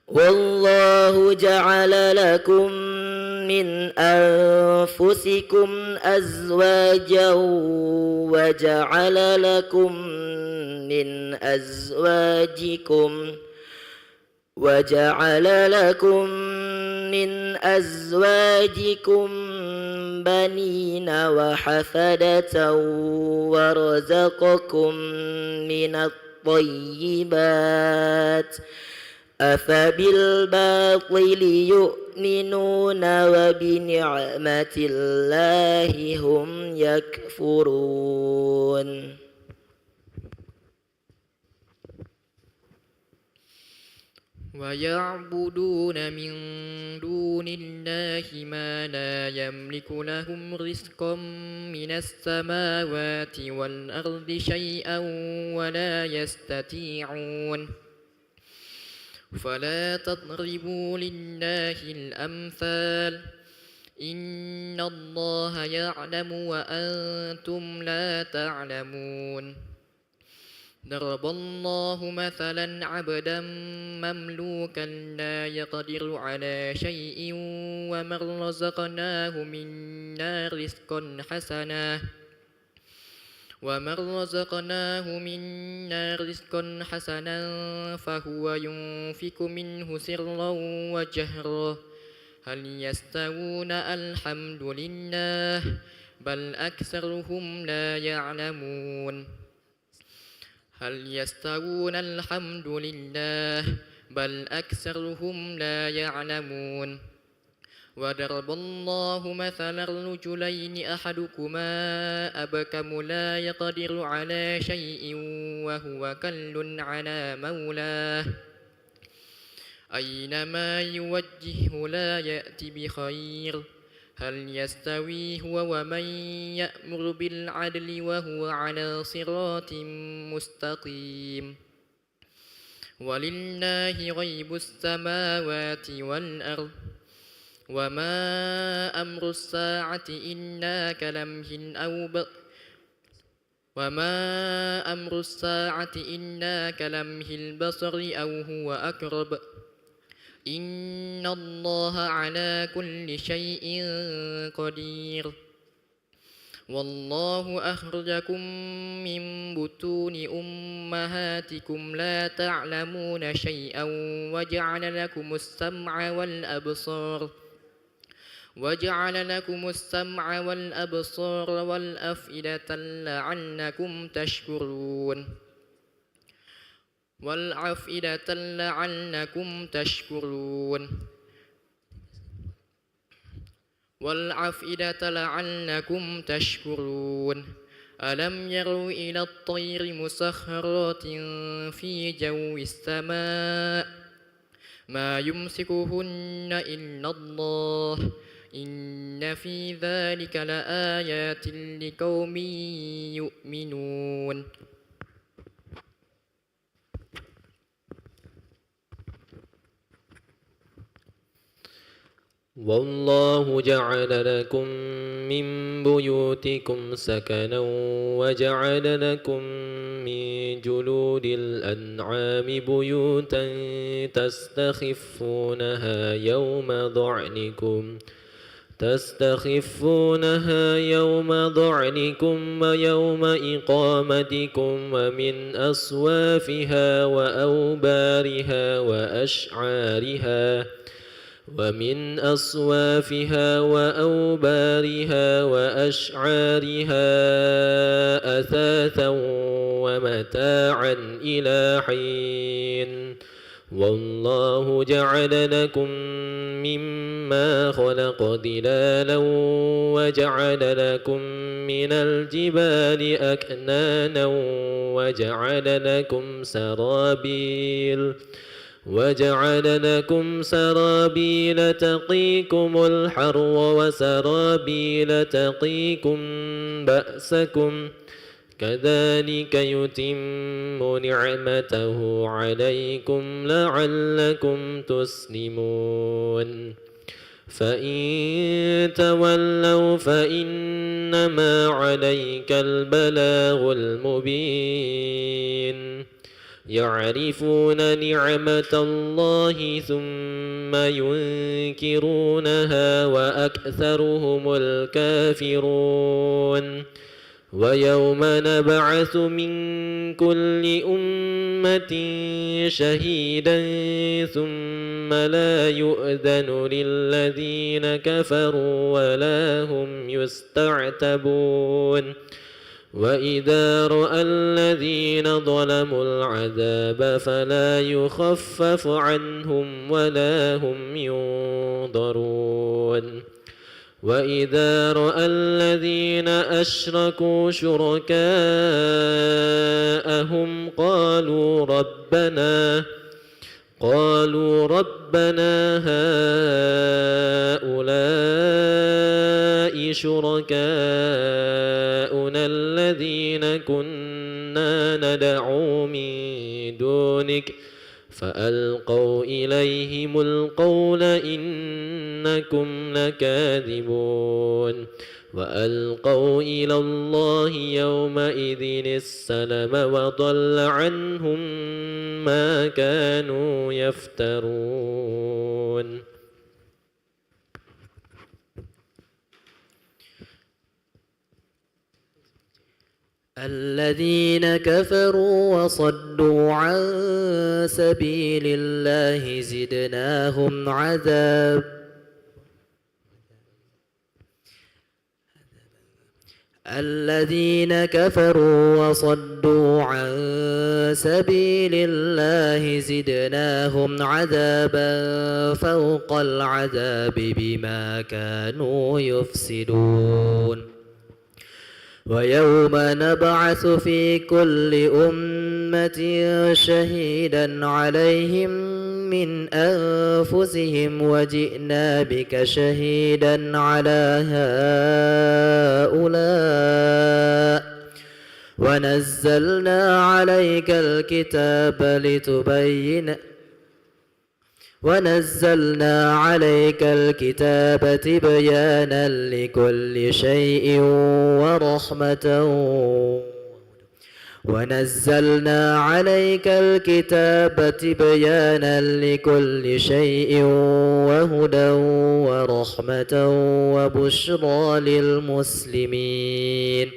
والله جعل لكم من أنفسكم أزواجا وجعل لكم من أزواجكم بنين وحفدة ورزقكم من الطيبات أفبالباطل يؤمنون وبنعمة الله هم يكفرون ويعبدون من دون الله ما لا يملك لهم رزقا من السماوات والأرض شيئا ولا يستطيعون فلا تضربوا لله الأمثال إن الله يعلم وأنتم لا تعلمون ضرب الله مثلا عبدا مملوكا لا يقدر على شيء ومن رزقناه منا رزقا حسنا فهو ينفق منه سرا وجهرا هل يستوون الحمد لله بل أكثرهم لا يعلمون وضرب الله مثلا رجلين أحدكما أبكم لا يقدر على شيء وهو كل على مولاه أينما يوجهه لا يأتي بخير هل يستوي هو ومن يأمر بالعدل وهو على صراط مستقيم ولله غيب السماوات والأرض وما أمر الساعة إلا كلمح البصر أو هو أقرب إن الله على كل شيء قدير والله أخرجكم من بطون أمهاتكم لا تعلمون شيئا وجعل لكم السمع والأبصار والأفئدة لعلكم تشكرون ألم يروا إلى الطير مسخرات في جو السماء ما يمسكهن إلا الله إن في ذلك لآيات لقوم يؤمنون والله جعل لكم من بيوتكم سكنا وجعل لكم من جلود الأنعام بيوتا تستخفونها يوم ضعنكم ويوم إقامتكم ومن أصوافها وأوبارها وأشعارها أثاثا ومتاعا إلى حين والله جعل لكم مما خلق ظلالا وجعل لكم من الجبال أكنانا وجعل لكم سرابيل تقيكم الحر وسرابيل تقيكم بأسكم كذلك يتم نعمته عليكم لعلكم تسلمون فإن تولوا فإنما عليك البلاغ المبين يعرفون نعمة الله ثم ينكرونها وأكثرهم الكافرون ويوم نبعث من كل أمة شهيدا ثم لا يؤذن للذين كفروا ولا هم يستعتبون وإذا رأى الذين ظلموا العذاب فلا يخفف عنهم ولا هم ينظرون وإذا رأى الذين أشركوا شركاءهم قالوا ربنا هؤلاء شركاؤنا الذين كنا ندعو من دونك فألقوا إليهم القول إنكم لكاذبون وألقوا إلى الله يومئذ السلم وضل عنهم ما كانوا يفترون الذين كفروا وصدوا عن سبيل الله زدناهم عذاب الذين كفروا وصدوا عن سبيل الله زدناهم عذابا فوق العذاب بما كانوا يفسدون ويوم نبعث في كل أمة شهيدا عليهم من أنفسهم وجئنا بك شهيدا على هؤلاء ونزلنا عليك الكتاب تبيانا لكل شيء ونزلنا عليك الكتاب تبيانا لكل شيء وهدى ورحمة وبشرى للمسلمين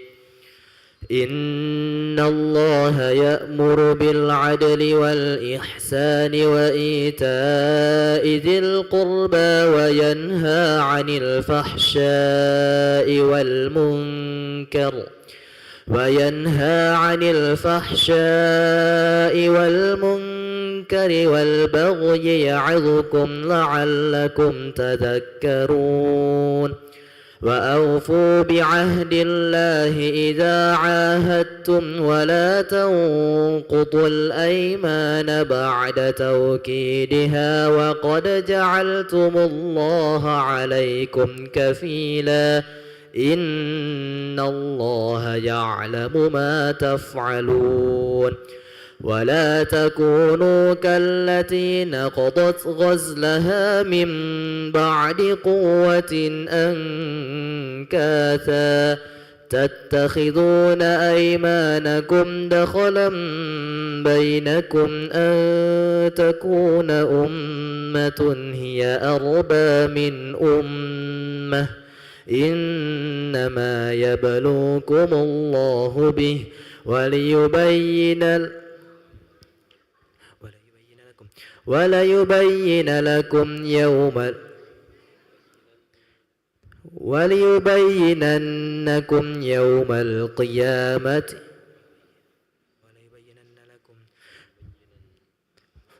إن الله يأمر بالعدل والإحسان وإيتاء ذي القربى وينهى عن الفحشاء والمنكر والبغي يعظكم لعلكم تذكرون وأوفوا بعهد الله إذا عاهدتم ولا تنقضوا الأيمان بعد توكيدها وقد جعلتم الله عليكم كفيلا إن الله يعلم ما تفعلون ولا تكونوا كالتي نقضت غزلها من بعد قوة أنكاثا تتخذون أيمانكم دخلا بينكم أن تكون أمة هي أربى من أمة إنما يبلوكم الله به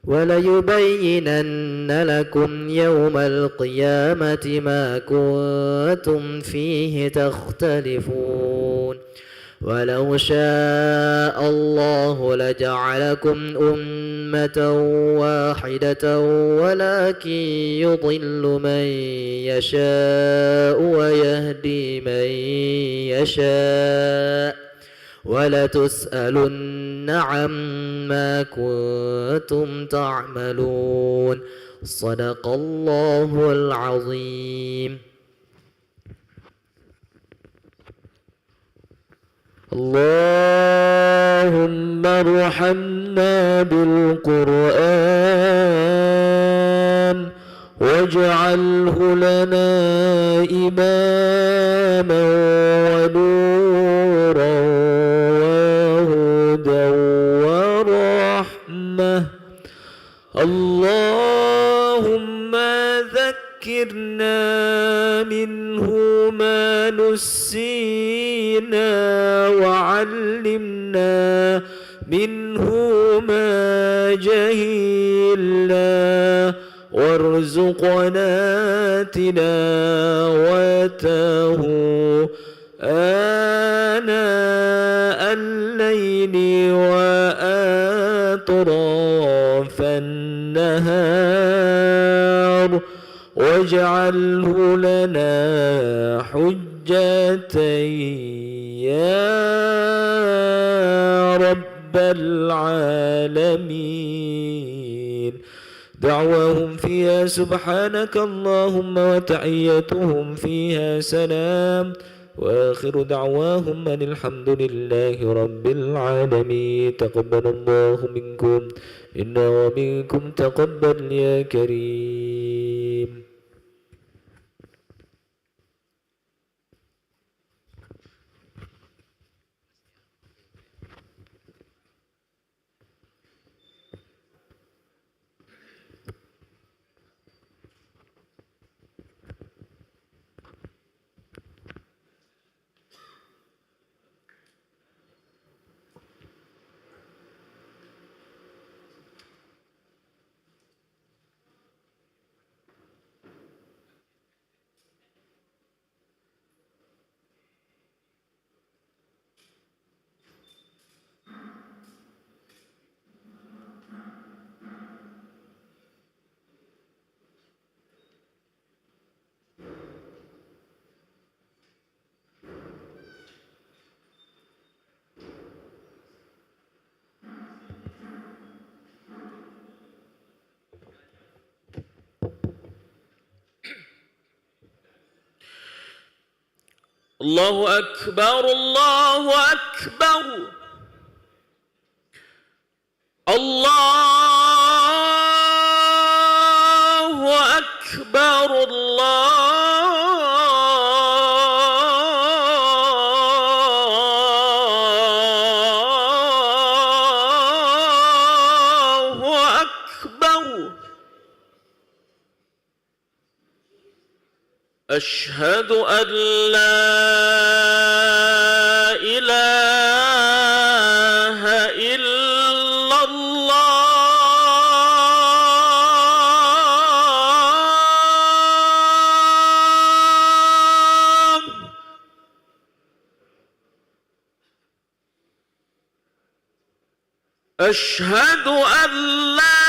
وليبيننكم يوم القيامة ما كنتم فيه تختلفون ولو شاء الله لجعلكم أمة واحدة ولكن يضل من يشاء ويهدي من يشاء ولتسألن عما كنتم تعملون صدق الله العظيم. اللهم ارحمنا بالقرآن واجعله لنا إماما ونورا نورا وهدى ورحمة. اللهم ذكرنا منه ما نسينا وعلمنا منه ما جهلنا وارزقنا تلاوته آناء الليل وأطراف النهار واجعله لنا حجة يا رب العالمين. دعواهم فيها سبحانك اللهم وتحيتهم فيها سلام وآخر دعواهم أن الحمد لله رب العالمين. تقبل الله منكم منا ومنكم تقبل يا كريم. الله أكبر الله أكبر الله أكبر الله أكبر. أشهد أن لا إله إلا الله. أشهد أن لا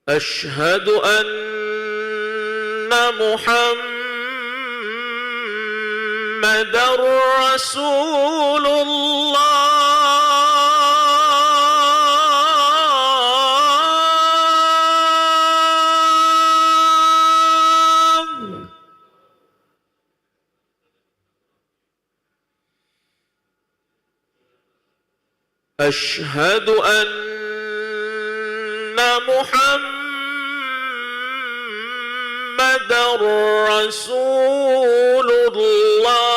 أشهد أن محمدًا رسول الله. أشهد أن محمدًا رسول الله.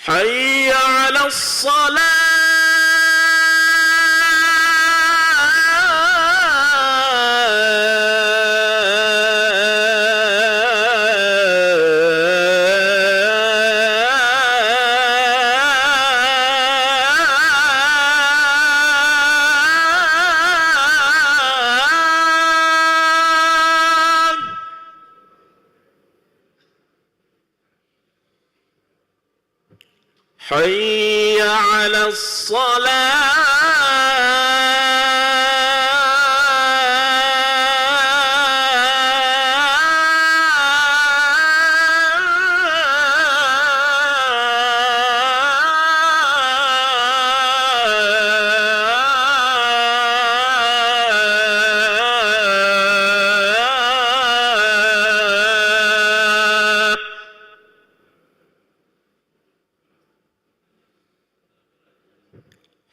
حي على الصلاة. حي على الصلاة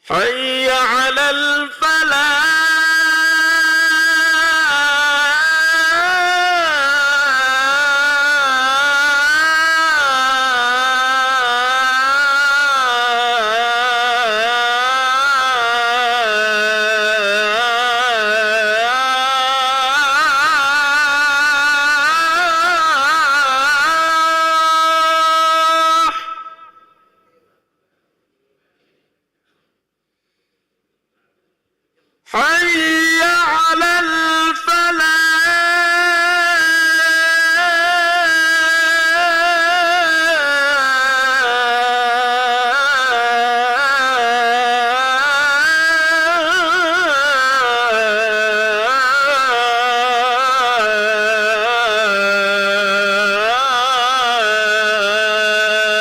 حي على الفلاح حي على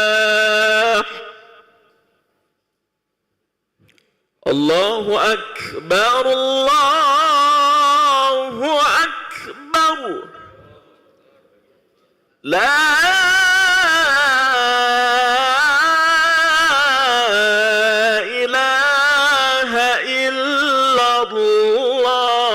الفلاح الله أكبر الله أكبر لا إله إلا الله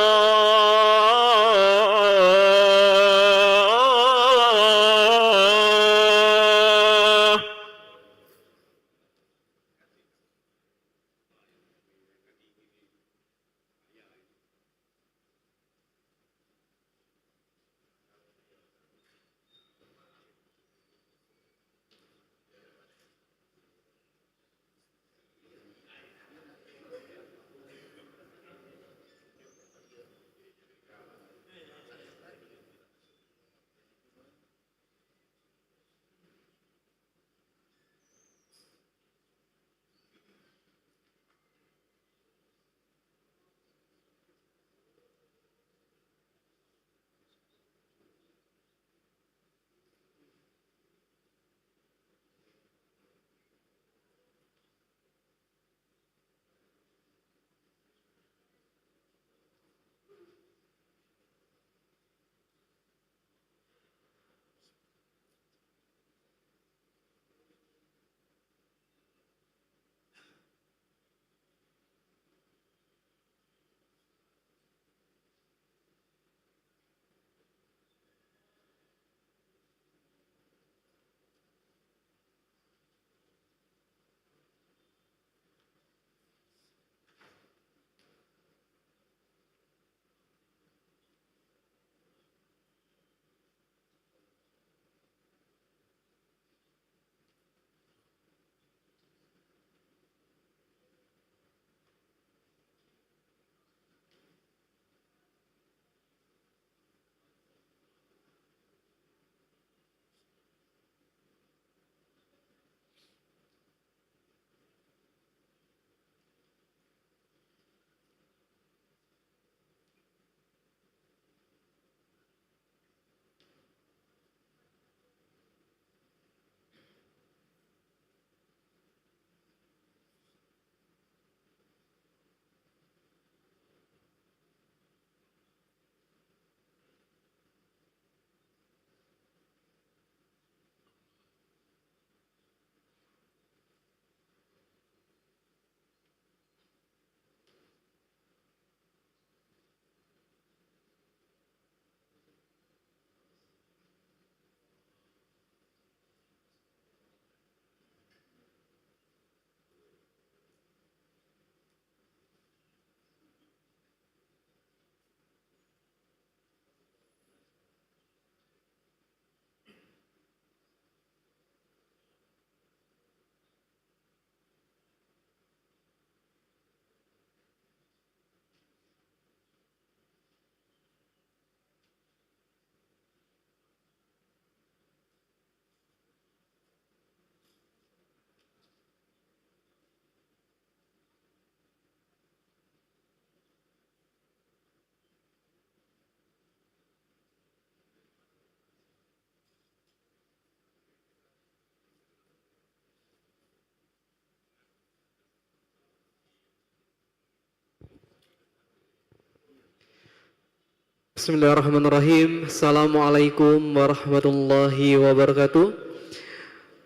Bismillahirrahmanirrahim. Assalamualaikum warahmatullahi wabarakatuh.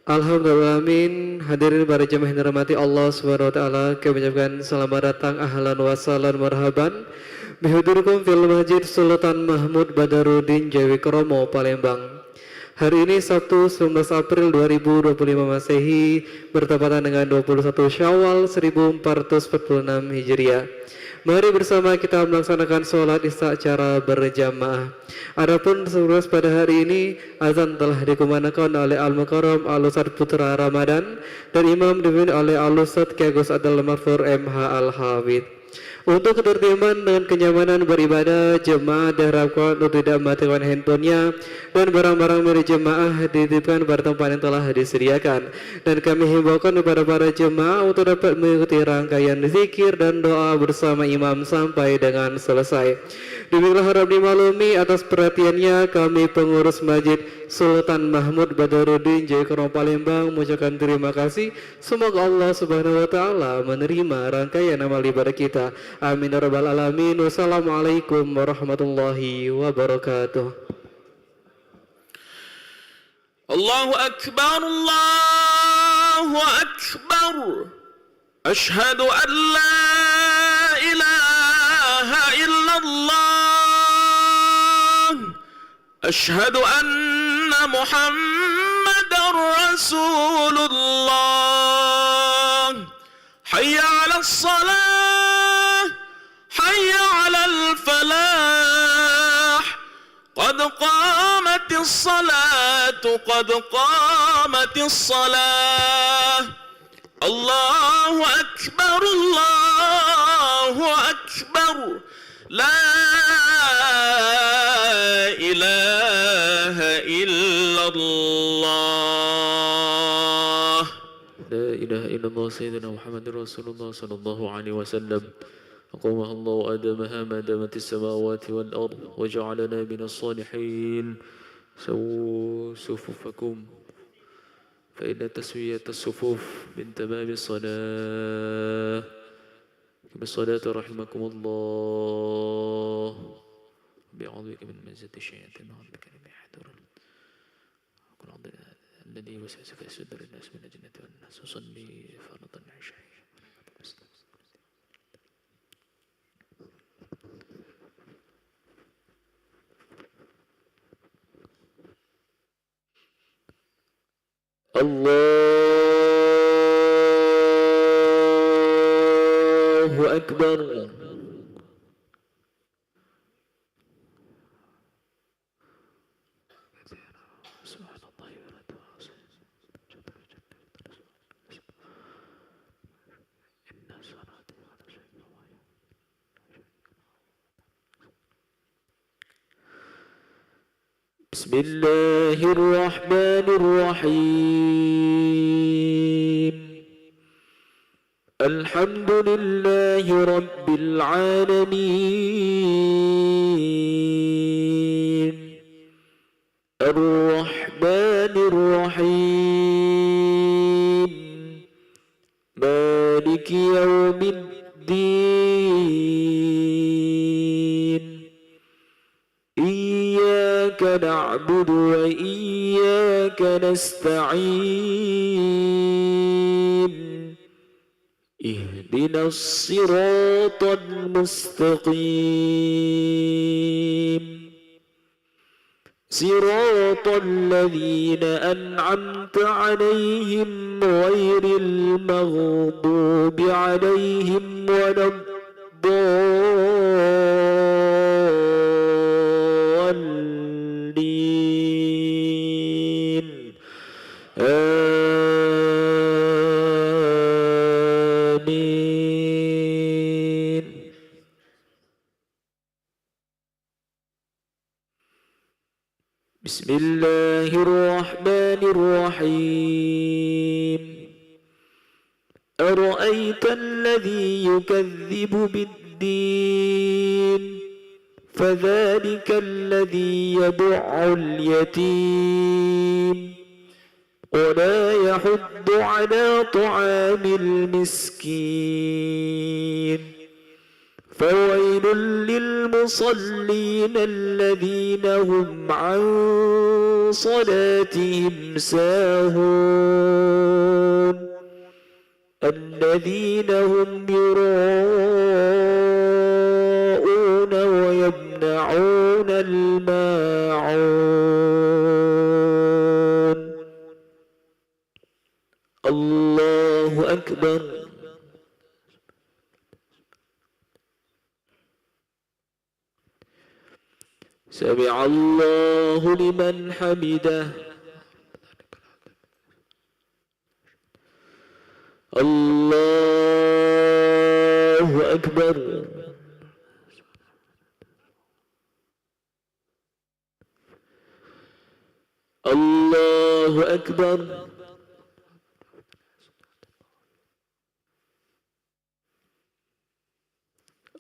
Alhamdulillahirrahmanirrahim. Hadirin para jemaah yang dirahmati Allah Subhanahu wa taala, kami ucapkan selamat datang, ahlan wa sahlan marhaban bihudurikum fil Masjid Sultan Mahmud Badarudin Jawi Kromo, Palembang. Hari ini Sabtu 19 April 2025 Masehi bertepatan dengan 21 Syawal 1446 Hijriah. Mari bersama kita melaksanakan sholat isya secara berjamaah. Adapun pada hari ini azan telah dikumandangkan oleh Al-Mukarram Al-Ustaz Putra Ramadan dan imam dipimpin oleh Al-Ustaz Ki Agus Abdul Marfur MH Al-Hafidh. Untuk ketertiban dan kenyamanan beribadah, jemaah diharapkan untuk tidak mematikan handphonenya dan barang-barang milik jemaah dititipkan pada tempat yang telah disediakan. Dan kami himbaukan kepada para jemaah untuk dapat mengikuti rangkaian zikir dan doa bersama imam sampai dengan selesai. Demikianlah harap dimaklumi atas perhatiannya kami pengurus Masjid Sultan Mahmud Badarudin Jawi Kromo Palembang mengucapkan terima kasih. Semoga Allah Subhanahu wa taala menerima rangkaian amal ibadah kita. Amin ya rabbal alamin. Wassalamualaikum warahmatullahi wabarakatuh. Allahu akbar, Allahu akbar. Ashhadu an la ilaha illallah. Ashhadu anna Muhammadar Rasulullah. Hayya 'alas salah, hayya 'alal falah. Qad qamatis salatu, qad qamatis salah. Allahu akbar, Allahu akbar. La ilaha illallah. La ilaha illallah Sayyidina Muhammadur Rasulullah sallallahu alaihi wasallam. أقامها الله وأدامها ما دامت السماوات والأرض وجعلنا من الصالحين. سووا صفوفكم فإن تسوية الصفوف من تمام الصلاة. كم الصلاة رحمكم الله. بأعوذ بك من مزة الشياطين وأعوذ بك من يحضرون. الذي يوسوس في صدور الناس من الجنة والناس. وصلي فرض العشاء. الله أكبر. بسم الله الرحمن الرحيم. الحمد لله رب العالمين. الرحمن الرحيم. مالك يوم الدين. إياك نعبد وإياك نستعين. اهدنا الصراط المستقيم. صراط الذين أنعمت عليهم غير المغضوب عليهم ولا الضالين. آمين. بسم الله الرحمن الرحيم. أرأيت الذي يكذب بالدين فذلك الذي يدع اليتيم ولا يحض على طعام المسكين فويل للمصلين الذين هم عن صلاتهم ساهون الذين هم يراءون ويمنعون الماعون الله أكبر سمع الله لمن حمده الله أكبر الله أكبر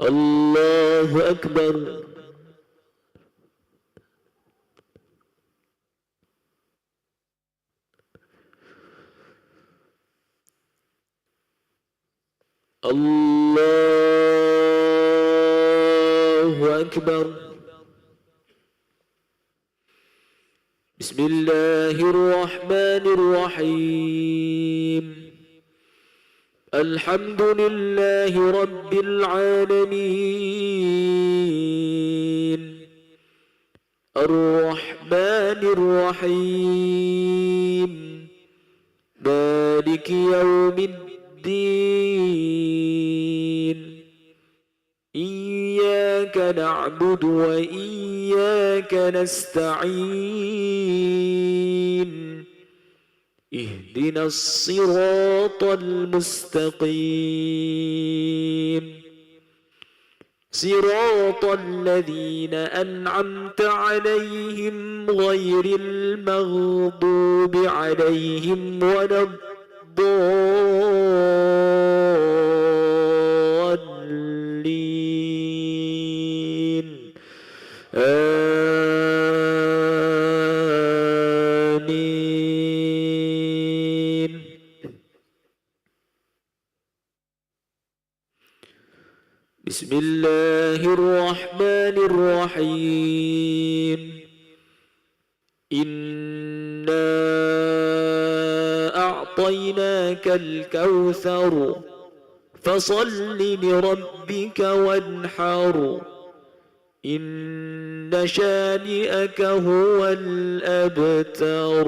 الله أكبر الله أكبر بسم الله الرحمن الرحيم الحمد لله رب العالمين الرحمن الرحيم مالك يوم الدين إياك نعبد وإياك نستعين اهدنا الصراط المستقيم صراط الذين أنعمت عليهم غير المغضوب عليهم ولا الضالين آمين بسم الله الرحمن الرحيم إنا أعطيناك الكوثر فصل لربك وانحر إن شانئك هو الأبتر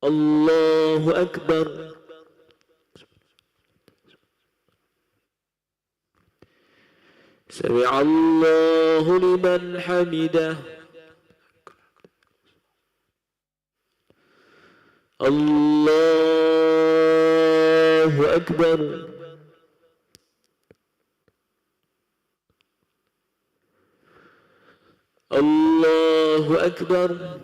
الله أكبر سمع الله لمن حمده الله أكبر الله أكبر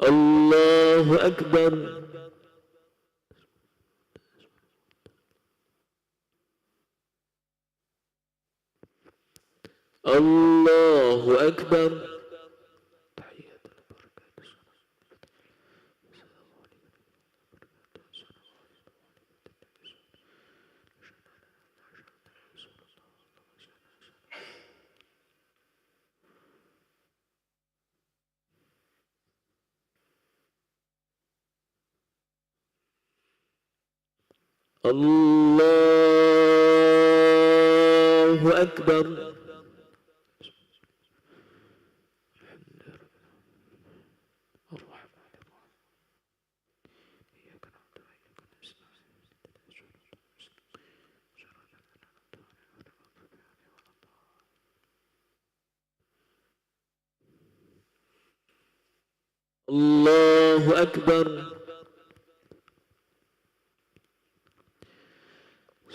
الله أكبر الله أكبر الله أكبر الله أكبر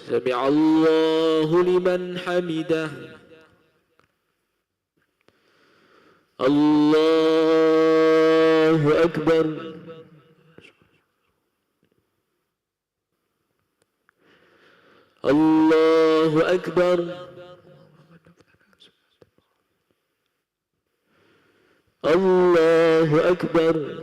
سمع الله لمن حمده الله أكبر الله أكبر الله أكبر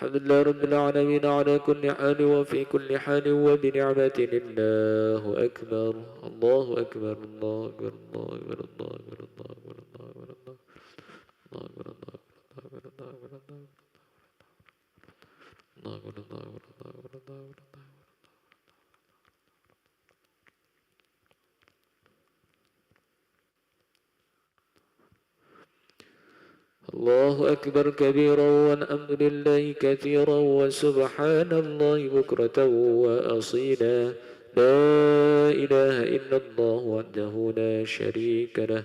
الحمد لله رب العالمين على كل حال وفي كل حال وبنعمة. الله أكبر الله أكبر الله أكبر الله أكبر الله أكبر الله أكبر الله أكبر الله أكبر الله أكبر الله أكبر الله أكبر الله أكبر الله أكبر الله أكبر الله أكبر. الله أكبر كبيرا والحمد لله كثيرا وسبحان الله بكرة وأصيلا. لا إله إلا الله وحده لا شريك له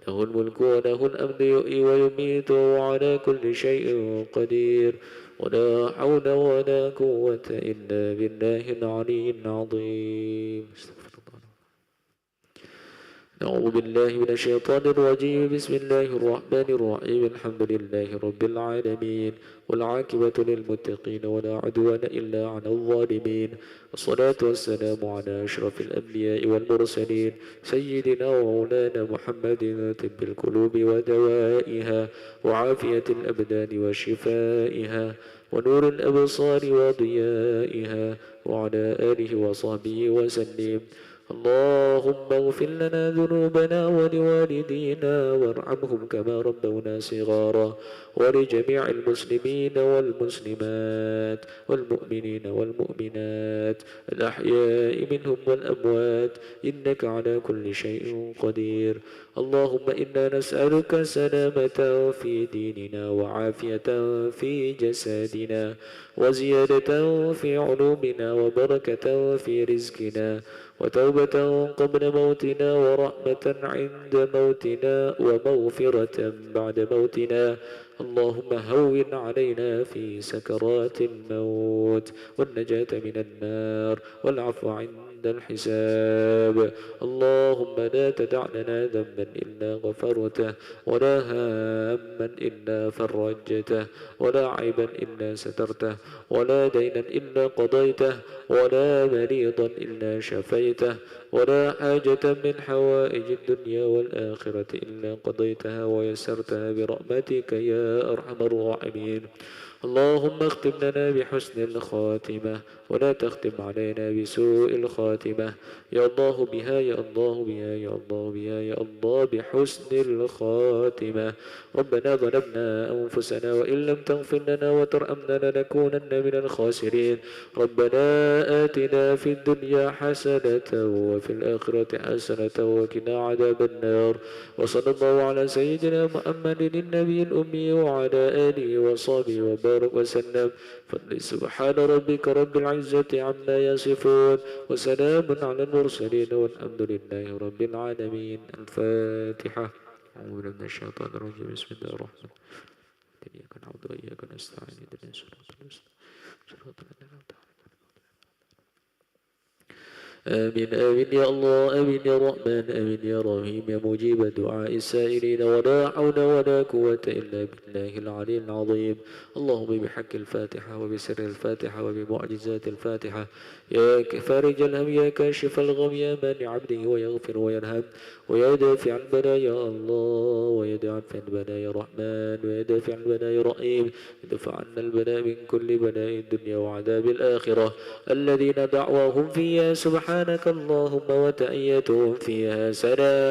له الملك وله الأمر يحيي ويميت وعلى كل شيء قدير ولا حول ولا قوة إلا بالله العلي العظيم. أعوذ بالله من الشيطان الرجيم. بسم الله الرحمن الرحيم. الحمد لله رب العالمين والعاقبة للمتقين ولا عدوان إلا على الظالمين والصلاة والسلام على أشرف الأنبياء والمرسلين سيدنا ومولانا محمد طب القلوب ودوائها وعافية الأبدان وشفائها ونور الأبصار وضيائها وعلى آله وصحبه وسلم. اللهم اغفر لنا ذنوبنا ولوالدينا وارحمهم كما ربونا صغارا ولجميع المسلمين والمسلمات والمؤمنين والمؤمنات الأحياء منهم والأموات إنك على كل شيء قدير. اللهم إنا نسألك سلامة في ديننا وعافية في جسدنا وزيادة في علومنا وبركة في رزقنا وتوبة قبل موتنا ورحمة عند موتنا ومغفرة بعد موتنا. اللهم هون علينا في سكرات الموت والنجاة من النار والعفو عند الحساب. اللهم لا تدع لنا ذنبا إلا غفرته ولا هاما إلا فرجته ولا عيبا إلا سترته ولا دينا إلا قضيته ولا مريضا إلا شفيته ولا حاجة من حوائج الدنيا والآخرة إلا قضيتها ويسرتها برحمتك يا أرحم الراحمين. اللهم اختم لنا بحسن الخاتمة ولا تختم علينا بسوء الخاتمة يا الله بها يا الله بها يا الله بها يا الله بحسن الخاتمة. ربنا ظلمنا أنفسنا وإن لم تغفر لنا وترحمنا لنكونن من الخاسرين. ربنا آتنا في الدنيا حسنة وفي الآخرة حسنة وقنا عذاب النار. وصلى الله على سيدنا محمد النبي الأمي وعلى آله وصحبه وبارك وسلم. سبحان ربك رب العزة عما يصفون وسلام على المرسلين والحمد لله رب العالمين. الفاتحة. أعوذ من الشيطان الرجيم. بسم الله الرحمن الرحيم. إياك نعبد وإياك نستعين اهدنا الصراط المستقيم صراط الذين أنعمت عليهم. آمين آمين يا الله آمين يا رحمن آمين يا رحيم يا مجيب دعاء السائلين ولا حول ولا قوة إلا بالله العلي العظيم. اللهم بحق الفاتحة وبسر الفاتحة وبمعجزات الفاتحة يا فارج الهم يا كاشف الغم يا مانع عبده ويغفر ويرحم ويدافع البلاء يا الله ويدافع البلاء يا رحمن ويدافع البلاء يا رحيم. ادفع عنا البلاء من كل بلاء الدنيا وعذاب الآخرة الذين دعواهم فيها سبحانك اللهم وتحيتهم فيها سلام.